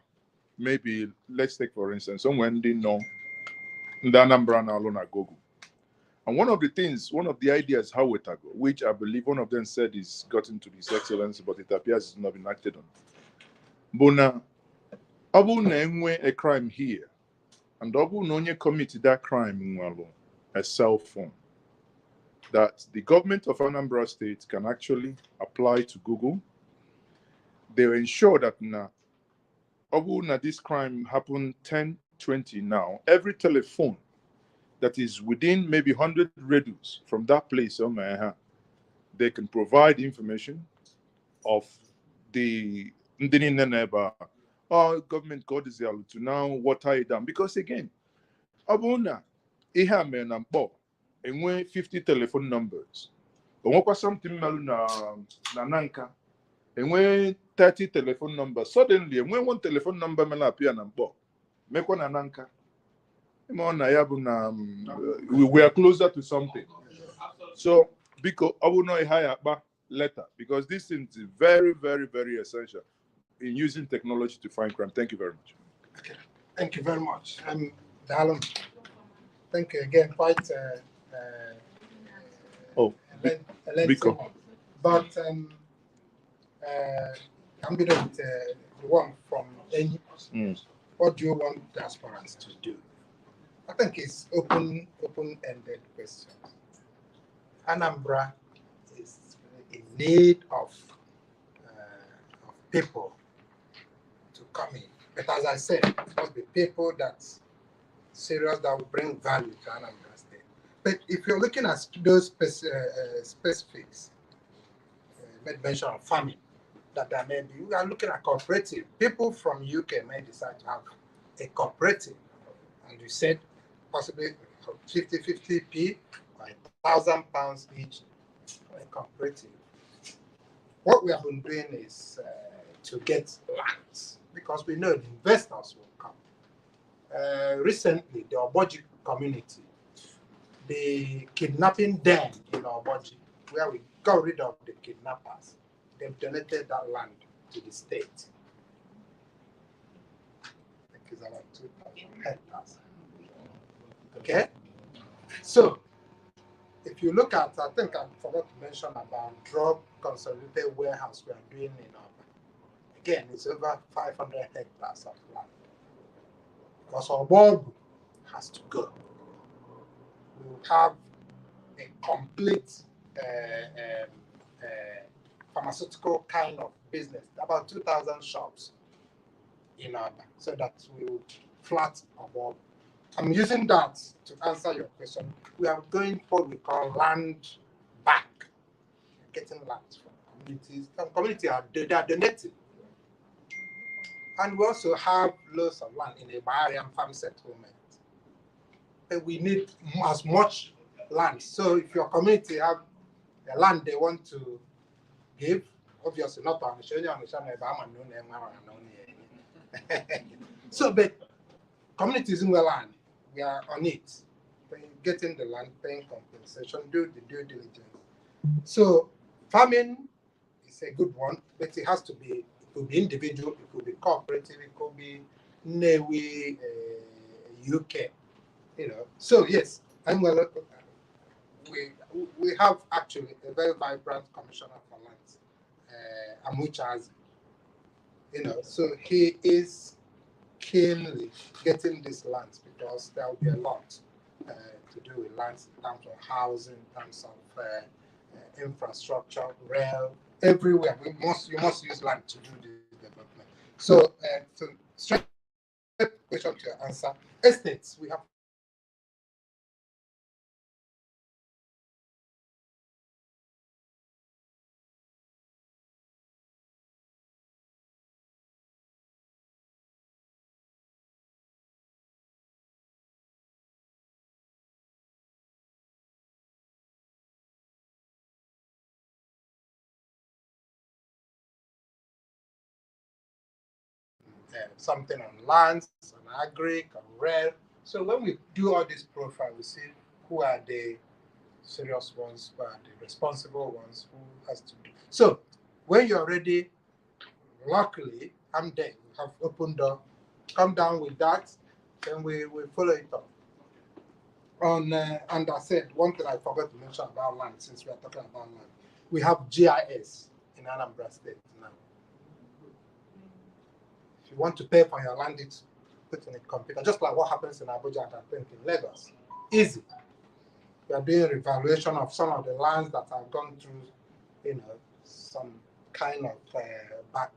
maybe, let's take for instance, someone they know the Anambra alone at Google. And one of the ideas how it go, which I believe one of them said is gotten to His Excellency, but it appears it's not been acted on. Bona, Abu Nengwe a crime here, and Abu Nonye committed that crime a cell phone that the government of Anambra State can actually apply to Google. They will ensure that this crime happened 10:20 now. Every telephone that is within maybe 100 radius from that place, they can provide information of the government code is to now water it down. Because again, Abuna, Ihame and Bo, and 50 telephone numbers. Onwekwa something melu na nanka, and 30 telephone numbers. Suddenly, when one telephone number mela appear na Bo, mekwa na nanka. We are closer to something. So, because I will not hire letter, because this thing is very, very, very essential in using technology to find crime. Thank you very much. Okay. Thank you very much. Dalum, thank you again. Quite Biko. But I'm going to the one from any. What do you want the aspirants to do? I think it's open-ended question. Anambra is in need of people to come in. But as I said, it must be people that's serious, that will bring value to Anambra State. But if you're looking at those specifics, made mention of farming, that there may be, we are looking at cooperative. People from UK may decide to have a cooperative. And you said possibly 50-50p or £1,000 each for a cooperative. What we have been doing is to get lands, because we know the investors will come. Recently, the Oboji community, the kidnapping den in Oboji, where we got rid of the kidnappers, they've donated that land to the state. I think it's about 2,000 hectares. Okay? So, if you look at, I think I forgot to mention about drug consolidated warehouse we are doing in Anambra. Again, it's over 500 hectares of land. Because Obogu has to go. We will have a complete pharmaceutical kind of business, about 2,000 shops in Anambra, so that we will flat Obogu. I'm using that to answer your question. We are going for what we call land back, getting land from communities. Some communities are donating. And we also have loads of land in a Baharian farm settlement. But we need as much land. So if your community have the land they want to give, obviously not on so but communities in the land, we are on it. Getting the land, paying compensation, do the due diligence. So farming is a good one, but it has to be, it could be individual, it could be cooperative, it could be Newi, UK, So yes, I'm gonna, we have actually a very vibrant commissioner for lands, Amuchazi, so he is keenly getting these lands, because there will be a lot to do with lands in terms of housing, in terms of infrastructure, rail, everywhere. You must use land to do this development. So, to straight question to your answer, estates, we have something on lands, on agri, on rail. So when we do all this profile, we see who are the serious ones, who are the responsible ones, who has to do. So when you're ready, luckily, I'm there. We have opened door. Come down with that, then we follow it up. And I said, one thing I forgot to mention about land, since we are talking about land, we have GIS in Anambra State now. If you want to pay for your land, it's put in a computer, just like what happens in Abuja and I think in Lagos. Easy. We are doing revaluation of some of the lands that have gone through, some kind of back.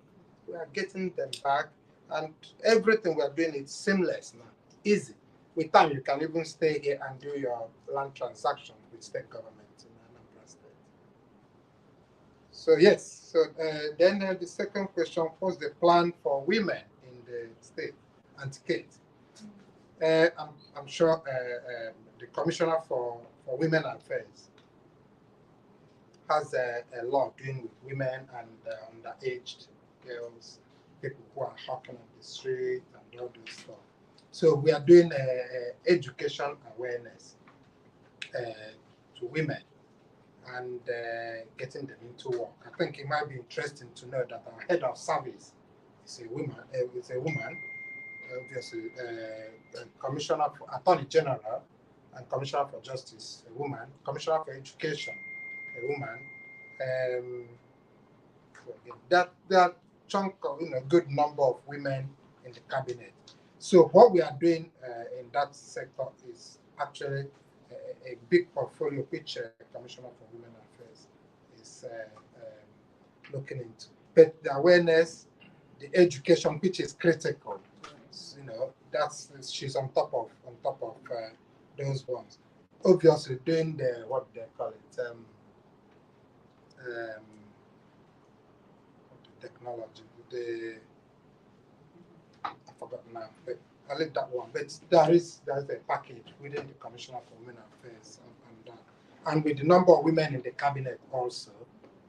We are getting them back, and everything we are doing is seamless now, easy. with time, you can even stay here and do your land transaction with state government in Anambra State. So yes, so then the second question was the plan for women in the state, anti-Kate. I'm sure the Commissioner for Women Affairs has a lot doing with women and underaged girls, people who are hawking on the street and all those stuff. So we are doing education awareness to women and getting them into work. I think it might be interesting to know that our head of service is a woman. Obviously, Commissioner for Attorney General and Commissioner for Justice, a woman. Commissioner for Education, a woman. That chunk of good number of women in the cabinet. So what we are doing in that sector is actually a big portfolio which Commissioner for Women Affairs is looking into. But the awareness, the education, which is critical, she's on top of those ones. Obviously, doing the what they call it, technology. I forgot now, but I leave that one. But there is a package within the Commissioner for Women Affairs and with the number of women in the cabinet also,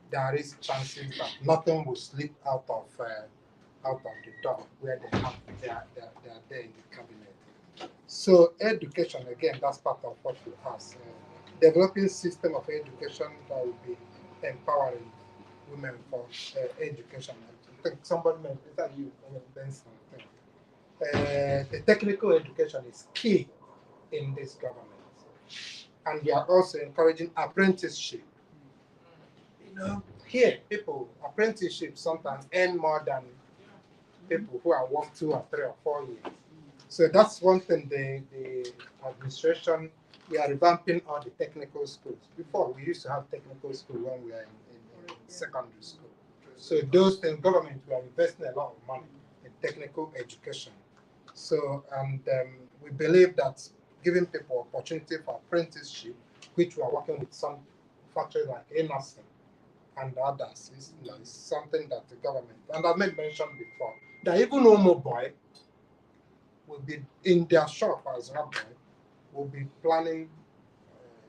there is chances that nothing will slip out of the door where they are there in the cabinet. So education, again, that's part of what we ask. Developing system of education that will be empowering women for education. I think somebody mentioned that you Benson. The technical education is key in this government, and we are also encouraging apprenticeship. Here people apprenticeship sometimes earn more than people who are worked 2 or 3 or 4 years. So that's one thing. The administration, we are revamping all the technical schools. Before we used to have technical school when we were in secondary school. So those things, government, we are investing a lot of money in technical education. So we believe that giving people opportunity for apprenticeship, which we are working with some factories like Ernest and others, is something that the government, and I made mention before, that even Omo boy will be in their shop as a boy, will be planning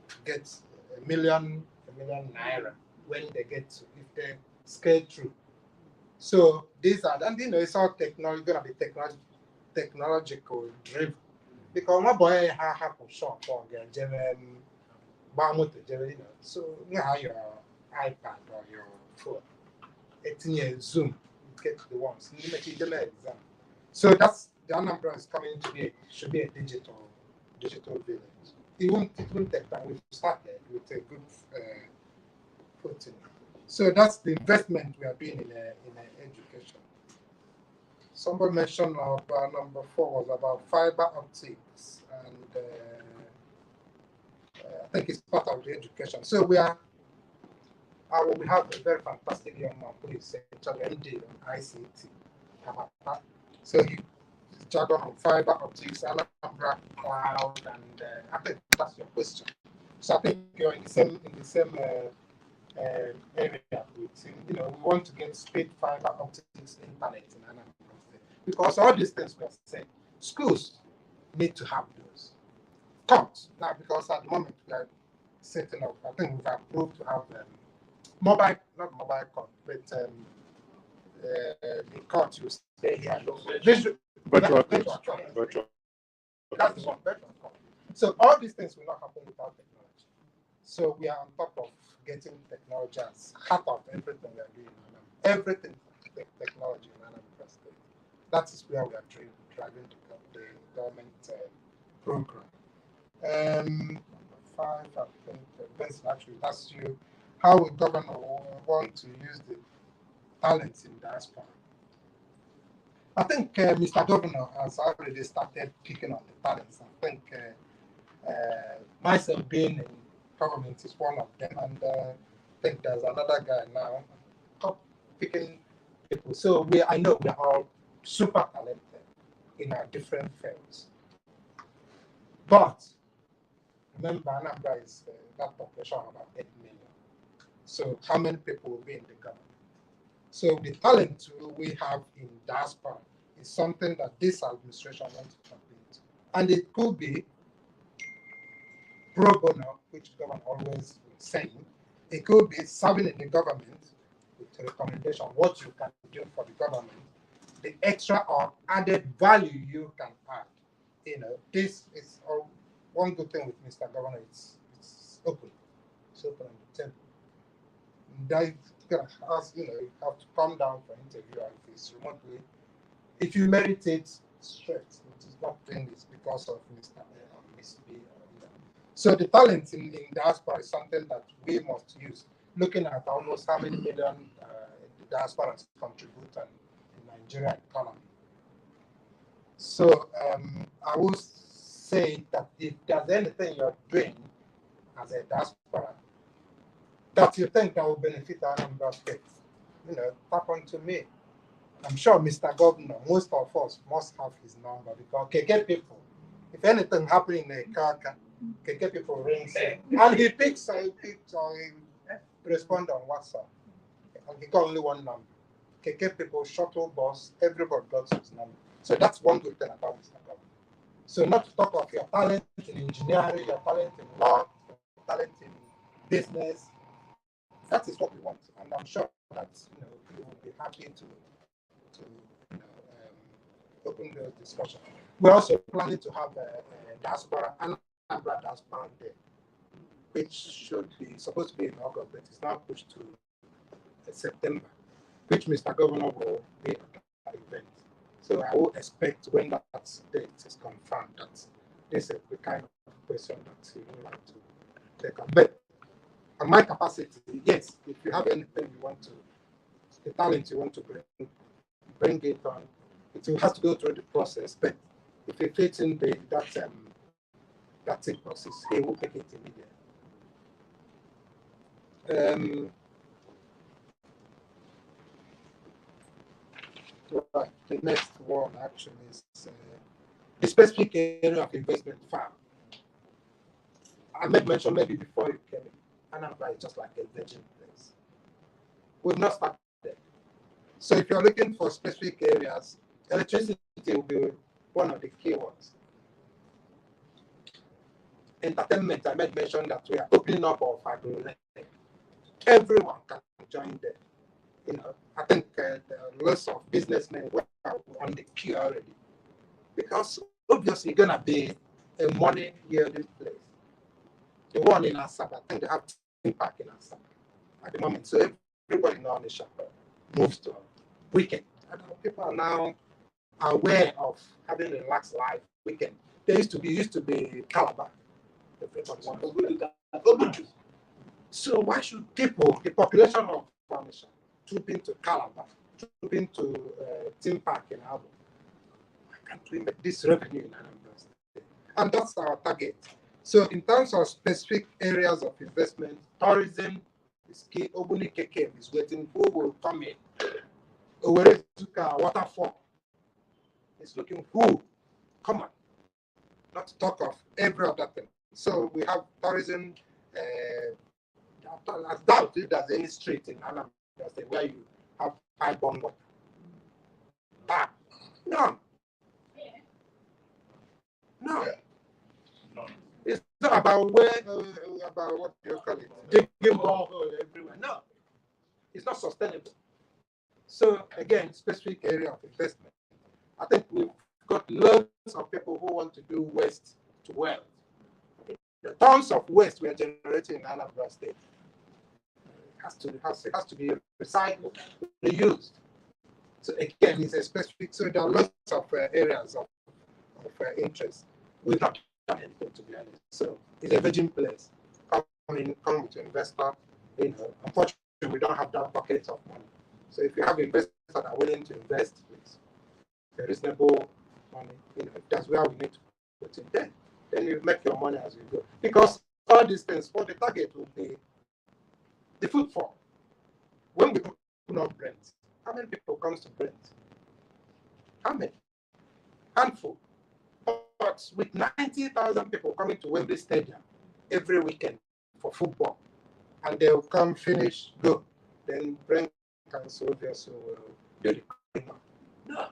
to get a million naira when they get to, if they scale through. So these are, and it's all technology, gonna be technological driven. Because my boy have a shop or so you have your iPad or your phone, it's in your Zoom, you get the ones, you make it the exam. So that's the Anambra is coming to be, should be a digital village. It won't take time. We've started with a good footing. So that's the investment we are doing in education. Somebody mentioned number 4 was about fiber optics, and I think it's part of the education. So we have a very fantastic young man who is MD on ICT. So he jargon on fiber optics, Anambra cloud, and I think that's your question. So I think you're in the same area with him. We want to get speed fiber optics internet in Anambra State, because all these things we are saying, schools need to have those. Courts now, because at the moment we are setting up, I think we've approved to have not mobile court, but the court you stay here. Virtual. That's the one, virtual court. So all these things will not happen without technology. So we are on top of getting technology as half of everything we are doing. Everything technology in Anambra State. That is where we are driving the government program. 5, I think, best actually that's you. How will governor want to use the talents in diaspora? I think Mr. Governor has already started picking on the talents. I think myself being in government is one of them, and I think there's another guy now picking people. So I know we are all super talented in our different fields. But remember, Anambra is that population of about 8 million. So how many people will be in the government? So the talent we have in diaspora is something that this administration wants to complete. And it could be pro bono, which the government always saying. It could be serving in the government with a recommendation what you can do for the government, the extra or added value you can add. This is one good thing with Mr. Governor. It's open. It's open on the table. You have to come down for interview and if it's remotely. If you merit it, straight. It is not doing this because of Mr. A or Miss B. So the talent in diaspora is something that we must use. Looking at almost how many million the diasporans contribute in Nigerian economy. So I will say that if there's anything you're doing as a diaspora that you think that will benefit Anambra State, tap onto me. I'm sure Mr. Governor, most of us must have his number because KK people, if anything happening in a car, KK people rings and he picks or he respond on WhatsApp. And he got only one number. KK people, shuttle bus, everybody got his number. So that's one good thing about Mr. Governor. So not to talk of your talent in engineering, your talent in law, your talent in business. That is what we want, and I'm sure that you will be happy to open the discussion. We're also planning to have a diaspora, Anambra diaspora day, which should be supposed to be in August, but it's now pushed to September, which Mr. Governor will be at that event. So I will expect when that date is confirmed that this is the kind of question that he would like to take up. But on my capacity, yes, if you have anything you want to, the talent you want to bring it on, it has to go through the process. But if it fits in that process, he will take it immediately. Right. The next one actually is the specific area of investment farm. I made mention maybe before you came in, Anambra is just like a virgin place. We've not started there. So if you're looking for specific areas, electricity will be one of the key ones. Entertainment, I made mention that we are opening up our agro. Everyone can join there. I think there are lots of businessmen who are on the queue already. Because obviously it's gonna be a money yielding place. The one in Asaba, I think they have theme park in Asaba at the moment. So everybody in Onisha moves to weekend. And people are now aware of having a relaxed life weekend. There used to be Calabar. Everybody wants to go. So why should people, the population of Onisha, troop into Calabar, troop into theme park in Abo? Why can't we make this revenue in Anambra State? And that's our target. So in terms of specific areas of investment, tourism is key. Obuni Keke is waiting. Who will come in? Waterfall is looking who? Come on. Not to talk of every other thing. So we have tourism. I doubt if there's any street in Anambra State where you have pipe-borne water. No. No. It's not about about what you call it, digging borehole everywhere. No, it's not sustainable. So again, specific area of investment. I think we've got lots of people who want to do waste to wealth. The tons of waste we are generating in Anambra State has to be recycled, reused. So again, it's a specific. So there are lots of areas of interest. We've not done anything, to be honest. So it's a virgin place. Come with your investor. Unfortunately, we don't have that bucket of money. So if you have investors that are willing to invest with a reasonable money, that's where we need to put it. Then you make your money as you go. Because all these things, for the target will be the footfall. When we open up Brent, how many people comes to Brent? How many? Handful. But sports with 90,000 people coming to Wembley Stadium every weekend for football. And they'll come, finish, go. Then bring council obviously will do the cleanup. No,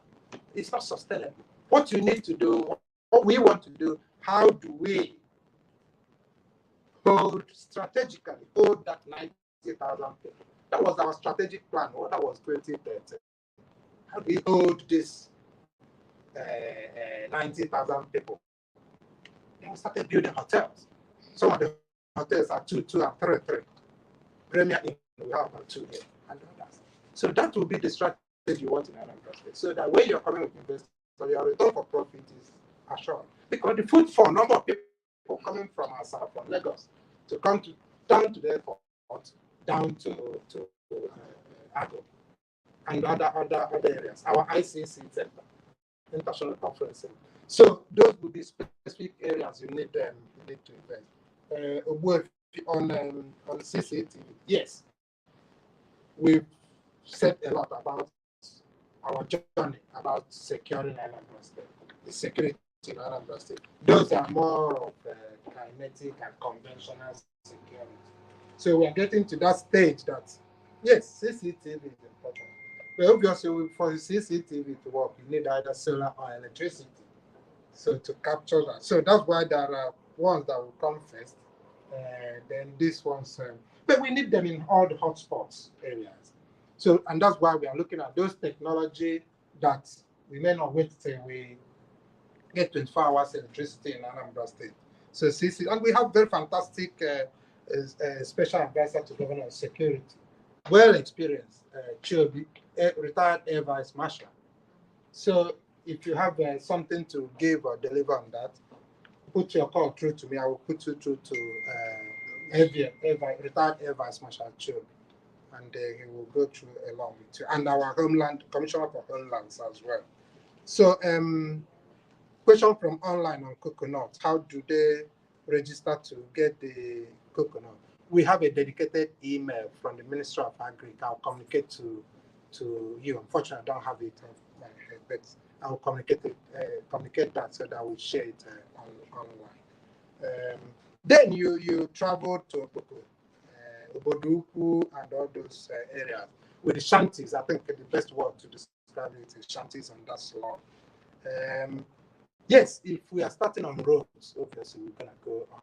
it's not sustainable. What you need to do, what we want to do, how do we strategically hold that 90,000 people? That was our strategic plan. Well, that was 2030. How do we hold this 90,000 people? Then we started building hotels. Some of the hotels are 2, 2, and 3, 3. Premier Inn, we have about 2 here, and others. So that will be the strategy you want in Anambra State. So that when you're coming with investors, your return for profit is assured. Because the footfall, number of people coming from outside, from Lagos, to come to down to the airport, down to Ago, and other areas. Our ICC Center, International Conference Center. So those will be specific areas you need to invest. On CCTV, yes, we've said a lot about our journey about securing Anambra State, the security in Anambra State. Those are more of kinetic and conventional security. So we are getting to that stage that, yes, CCTV is important. But obviously, for CCTV to work, you need either solar or electricity. So to capture that. So that's why there are ones that will come first. Then this one's, but we need them in all the hotspots areas. So, and that's why we are looking at those technology that we may not wait till we get 24 hours electricity in Anambra State. So CC, and we have very fantastic special advisor to governor security, well experienced, Chiobi, retired Air Vice Marshal. So if you have something to give or deliver on that, put your call through to me. I will put you through to retired Air Vice Marshal Chiobi, and he will go through along with you, and our Homeland Commissioner for Homelands as well. So, question from online on coconut: how do they register to get the coconut? We have a dedicated email from the Ministry of Agri. I'll communicate to you. Unfortunately, I don't have it on my head, but I'll communicate that so that we share it online. Then you travel to Oboduku and all those areas with the shanties. I think the best word to describe it is shanties on that slot. Yes, if we are starting on roads, obviously we're gonna go on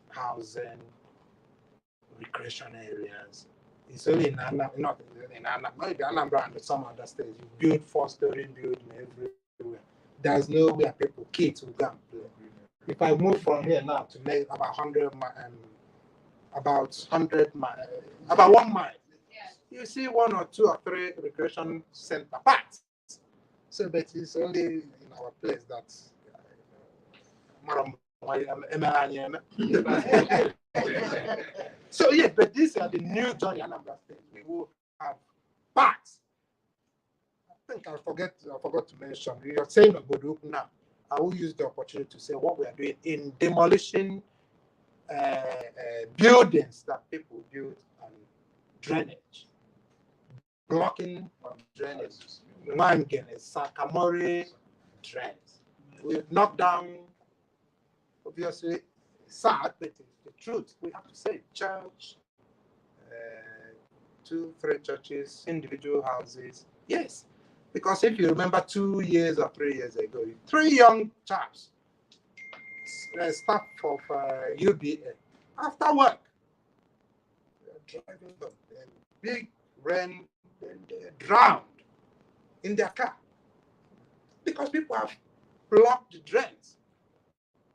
housing, recreation areas. It's only in Anambra, not in Anambra, maybe Anambra and some other states. You build 4-story building everywhere. There's nowhere people, kids will go and play. If I move from here now to make about 100 about 1 mile, you see 1 or 2 or 3 recreation center parks. So, but it's only in our place that's so yeah, but these are the new journey Anambra State. We will have parks. I think I forgot to mention. We are saying Oboduku now. I will use the opportunity to say what we are doing in demolishing buildings that people build and drainage, blocking of drainage. Mangen is Sakamori drains. We knocked down, obviously, sad, but it's the truth. We have to say church, 2, 3 churches, individual houses. Yes, because if you remember 2 years or 3 years ago, 3 young chaps, staff of UBA, after work, driving the big rain, and they drowned in their car because people have blocked the drains.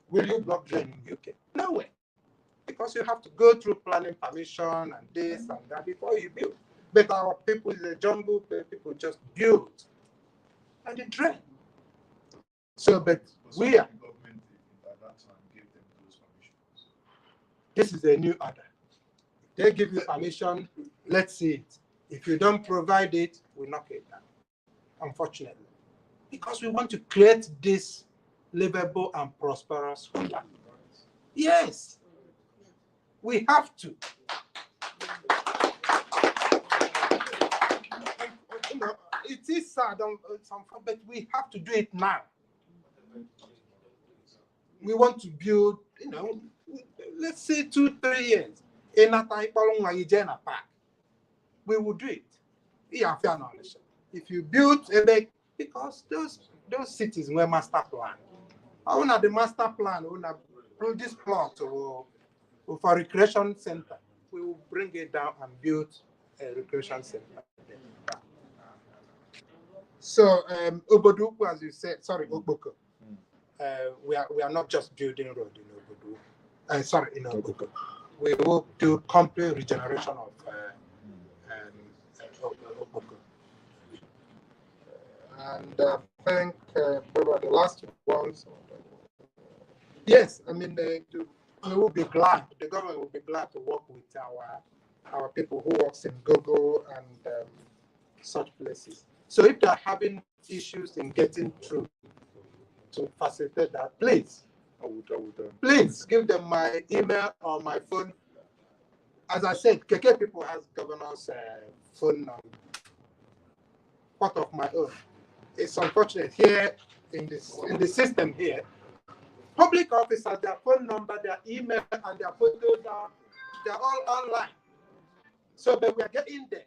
Will you block drain in UK? No way, because you have to go through planning permission and this and that before you build. But our people is a jungle, people just build and they drain. So, but we are. This is a new order. They give you permission, let's see it. If you don't provide it, we knock it down, unfortunately. Because we want to create this livable and prosperous homeland. Yes, we have to. It is sad, but we have to do it now. we want to build, let's say 2-3 years. In a type of park, we will do it. If you build a big, because those cities were master plan. I want the master plan. We want build this plot or for recreation center. We will bring it down and build a recreation center. So Obodu, as you said, sorry, Ogboko. We are not just building road in Obodu. In Ogboko. We will do complete regeneration of Ogboko. And I think probably the last ones. Yes, I mean we will be glad. The government will be glad to work with our people who works in Google and such places. So if they're having issues in getting through to facilitate that, please, please give them my email or my phone. As I said, KK people has governor's phone number. Part of my own. It's unfortunate here in the system here. Public officers, their phone number, their email, and their photos they're all online. So, but we are getting there.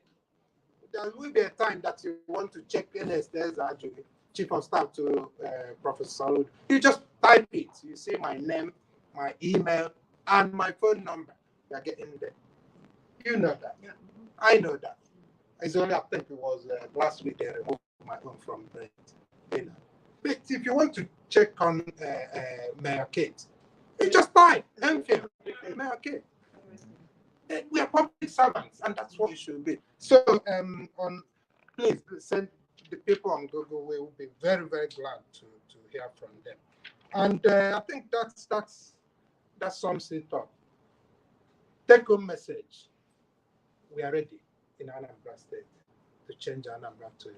There will be a time that you want to check Ernest Ezeajughi, Chief of Staff to Professor Soludo. You just type it. You see my name, my email, and my phone number. We are getting there. You know that. Yeah. I know that. It's only, I think it was last week they removed my own from Brent. But if you want to check on Mayor Kate, you just type Enfield, Mayor Kate. We are public servants, and that's what we should be. So, please send the people on Google. We will be very, very glad to hear from them. And I think that sums it up. Take home message. We are ready in Anambra State to change Anambra to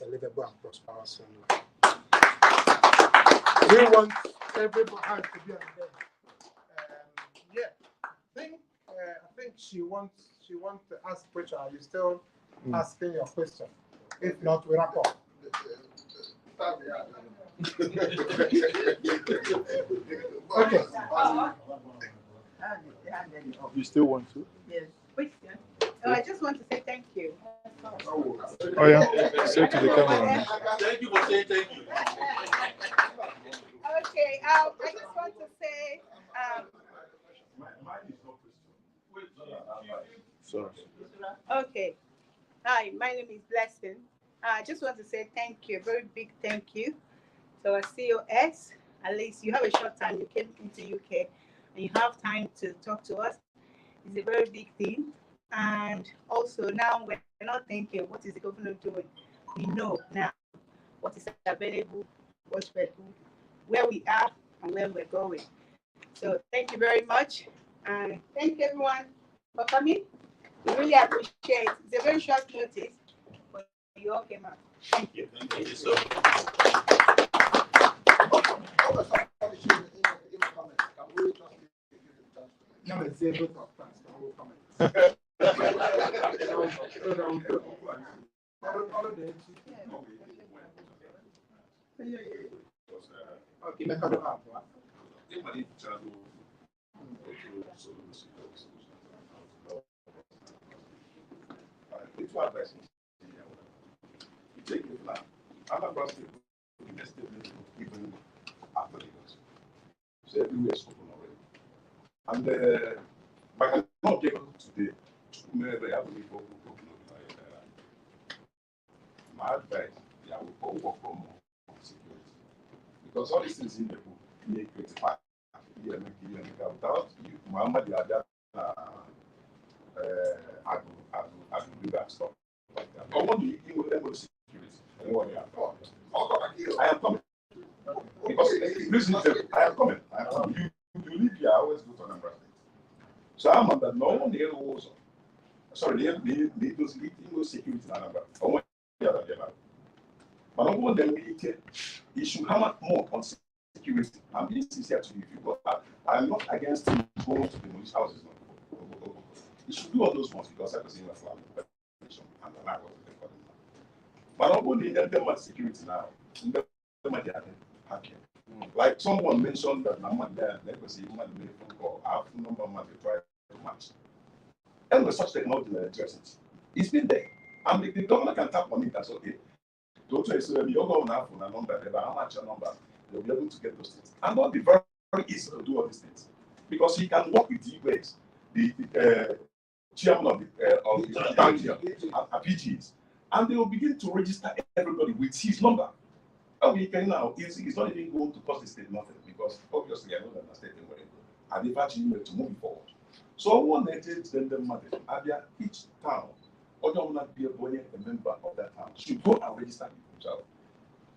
a livable and prosperous life. We want everybody to be on there. I think she wants to ask question. Are you still asking your question? If not, we wrap up. Okay. You still want to? Yes. I just want to say thank you. Oh yeah. Say to the camera. Thank you for saying thank you. Okay. I just want to say. Sorry. Okay. Hi, my name is Blessing. I just want to say thank you, a very big thank you to our CoS. At least you have a short time. You came into UK and you have time to talk to us. It's a very big thing. And also now we're not thinking, what is the government doing? We know now what is available, what's available, where we are and where we're going. So thank you very much. And thank you everyone for coming. We really appreciate it. It's a very short notice, but you all came out. Thank you. Thank you so much. It's one advice. You take the plan. Anambra State invested even after Lagos. So everywhere is open already. And I cannot get today to have people my advice, yeah, we will work for more security. Because all these things in the book make it fast. Without you, Muhammad Yada, I will do that stuff. But what do you think with them with security? And what they are talking? I am coming. Because listen, I am coming. You live here, I always go to Anambra State. So I'm on that no one there was. Sorry, they those security in Anambra. But I want them to you should hammer more on security. I'm being sincere to you. Because I'm not against you going to demolish houses. You should do all those ones because I can see my family and the lack of the But I want them security now. Them happy. Like someone mentioned that Namad there, let us see, man, made phone call, I have number man to try too much. And with such technology that addresses it's been there. And the government can tap on it, that's okay. Don't say, so your government have a number, how much a number, they'll be able to get those things. And not be very, very easy to do all these things. Because he can work with the US, the chairman of the bank here, PGs, and they will begin to register everybody with his number. And we can now, it's not even going to cost the state nothing, because obviously I don't understand where they go. And they've actually made to move forward. So one agent then the money, each town, or don't not be a member of that town, should go and register himself.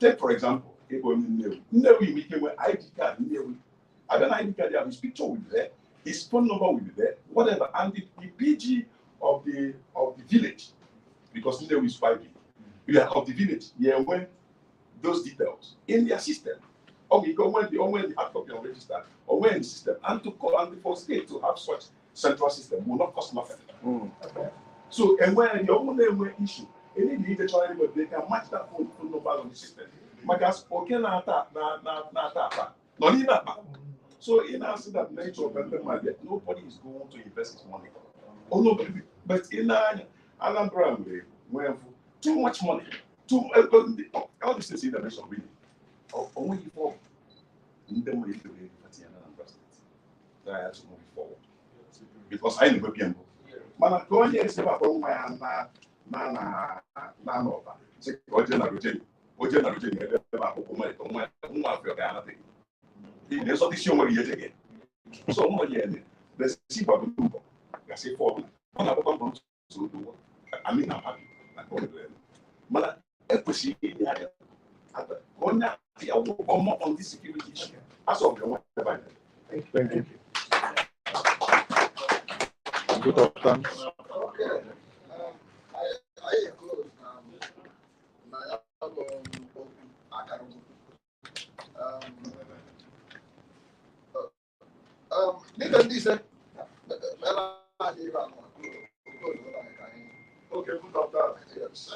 Take for example, never we make an ID card, I don't ID card, his picture will be there, his phone number will be there, whatever, and the PG of the village, because there is 5G, of the village, when those details in their system. Or we go when the hard copy on register, or when the system, and to call and for state to have such central system will not cost nothing. So, and when your own name issue, any need to anybody, they can match that phone number on the system. Because okay, na so in answer that nature of the market, nobody is going to invest his money. Oh nobody, but in Anambra, we have too much money. All these things in the nation really. Only for them we to be Anambra State. So I have to move forward. Because I never be able. Man, go here is about my no. Say, there's all this young yet again. So more yet, let's see what we do. I say for one of them to do. I mean, I'm happy. I'm going to learn. Every on this security issue. As of the one. Thank you. Good afternoon. Okay. I close Nikan di said, okay, good afternoon. Yes.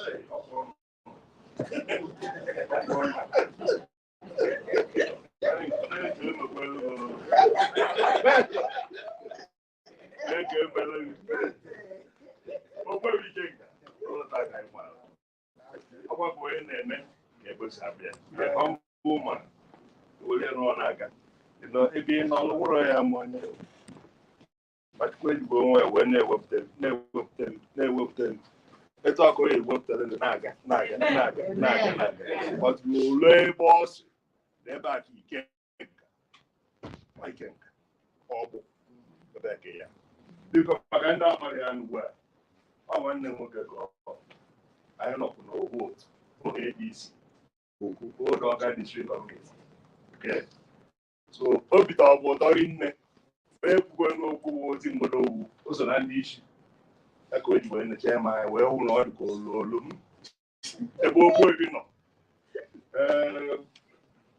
But you labels, they're back again. I can. The back here. Because I got Marianne where I want them to go. I don't know vote. ABC. Vote on that district of it. Okay. So, Obita water in there. Where no vote in the also an issue. I could go in the chairman, where will not go low. The boy, you know.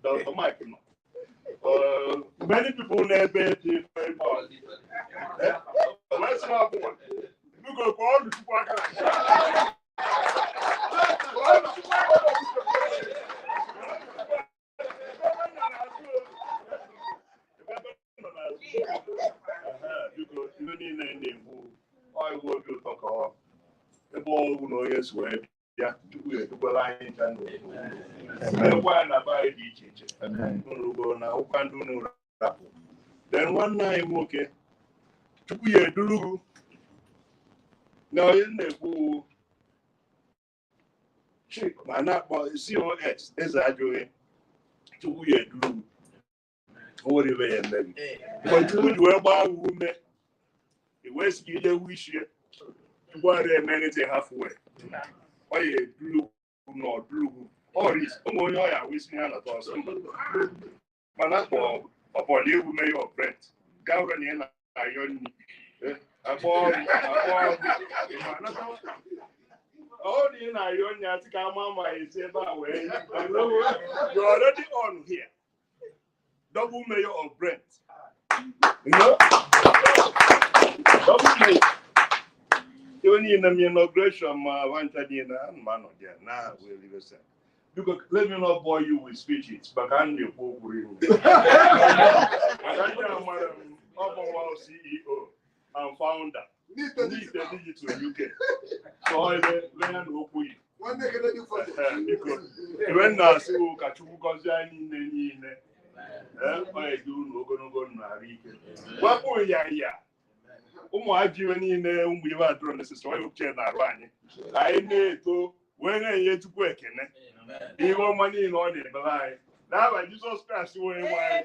Dr. Mike, you know. Many people never pay very much. Let's have one. You go for all the people. I work to talk about the ball, who know yes, where yeah, to go line and one about each and go now, can do no. Then one night, okay, 2 years do now in the who shape my not COS Ezeajughi 2 years do over the way and then. But you were about women, the West Gideon wish you. What a minute halfway. Why a blue, not blue, or is only I wish me at us. Manako, upon you may your friend. Gavin and Iron. Upon all in Iron Yatikama is ever way. You're already on here. Double mayor of Brent. You know? Double mayor. Even in the inauguration, one Tadina and man of there now will listen. Let me not bore you with speeches, but I'm the CEO and founder. Need the digital UK. So I learn Okui. Because when I say Kachu Kozani, I do no go marry. What boy, yeah. I given in there, we were drawn the sister of Chena Rani. I need to when I yet to work in it. He want money in on it, but now I Jesus Christ away.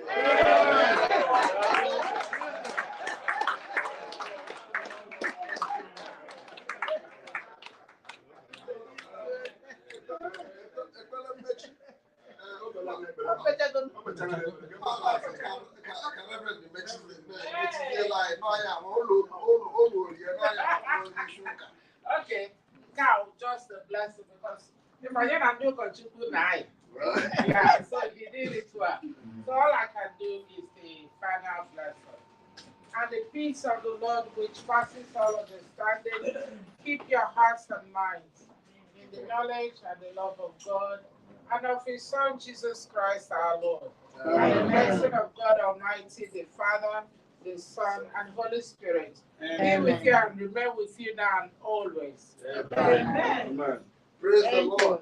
Okay, cow, just a blessing because if I don't do good night. Yeah, so he did it well. So all I can do is the final blessing. And the peace of the Lord, which passes all understanding, keep your hearts and minds in the knowledge and the love of God and of His Son Jesus Christ our Lord. And the blessing of God Almighty, the Father, the Son, and Holy Spirit be with you and remain with you now and always. Amen. Amen. Praise the Lord.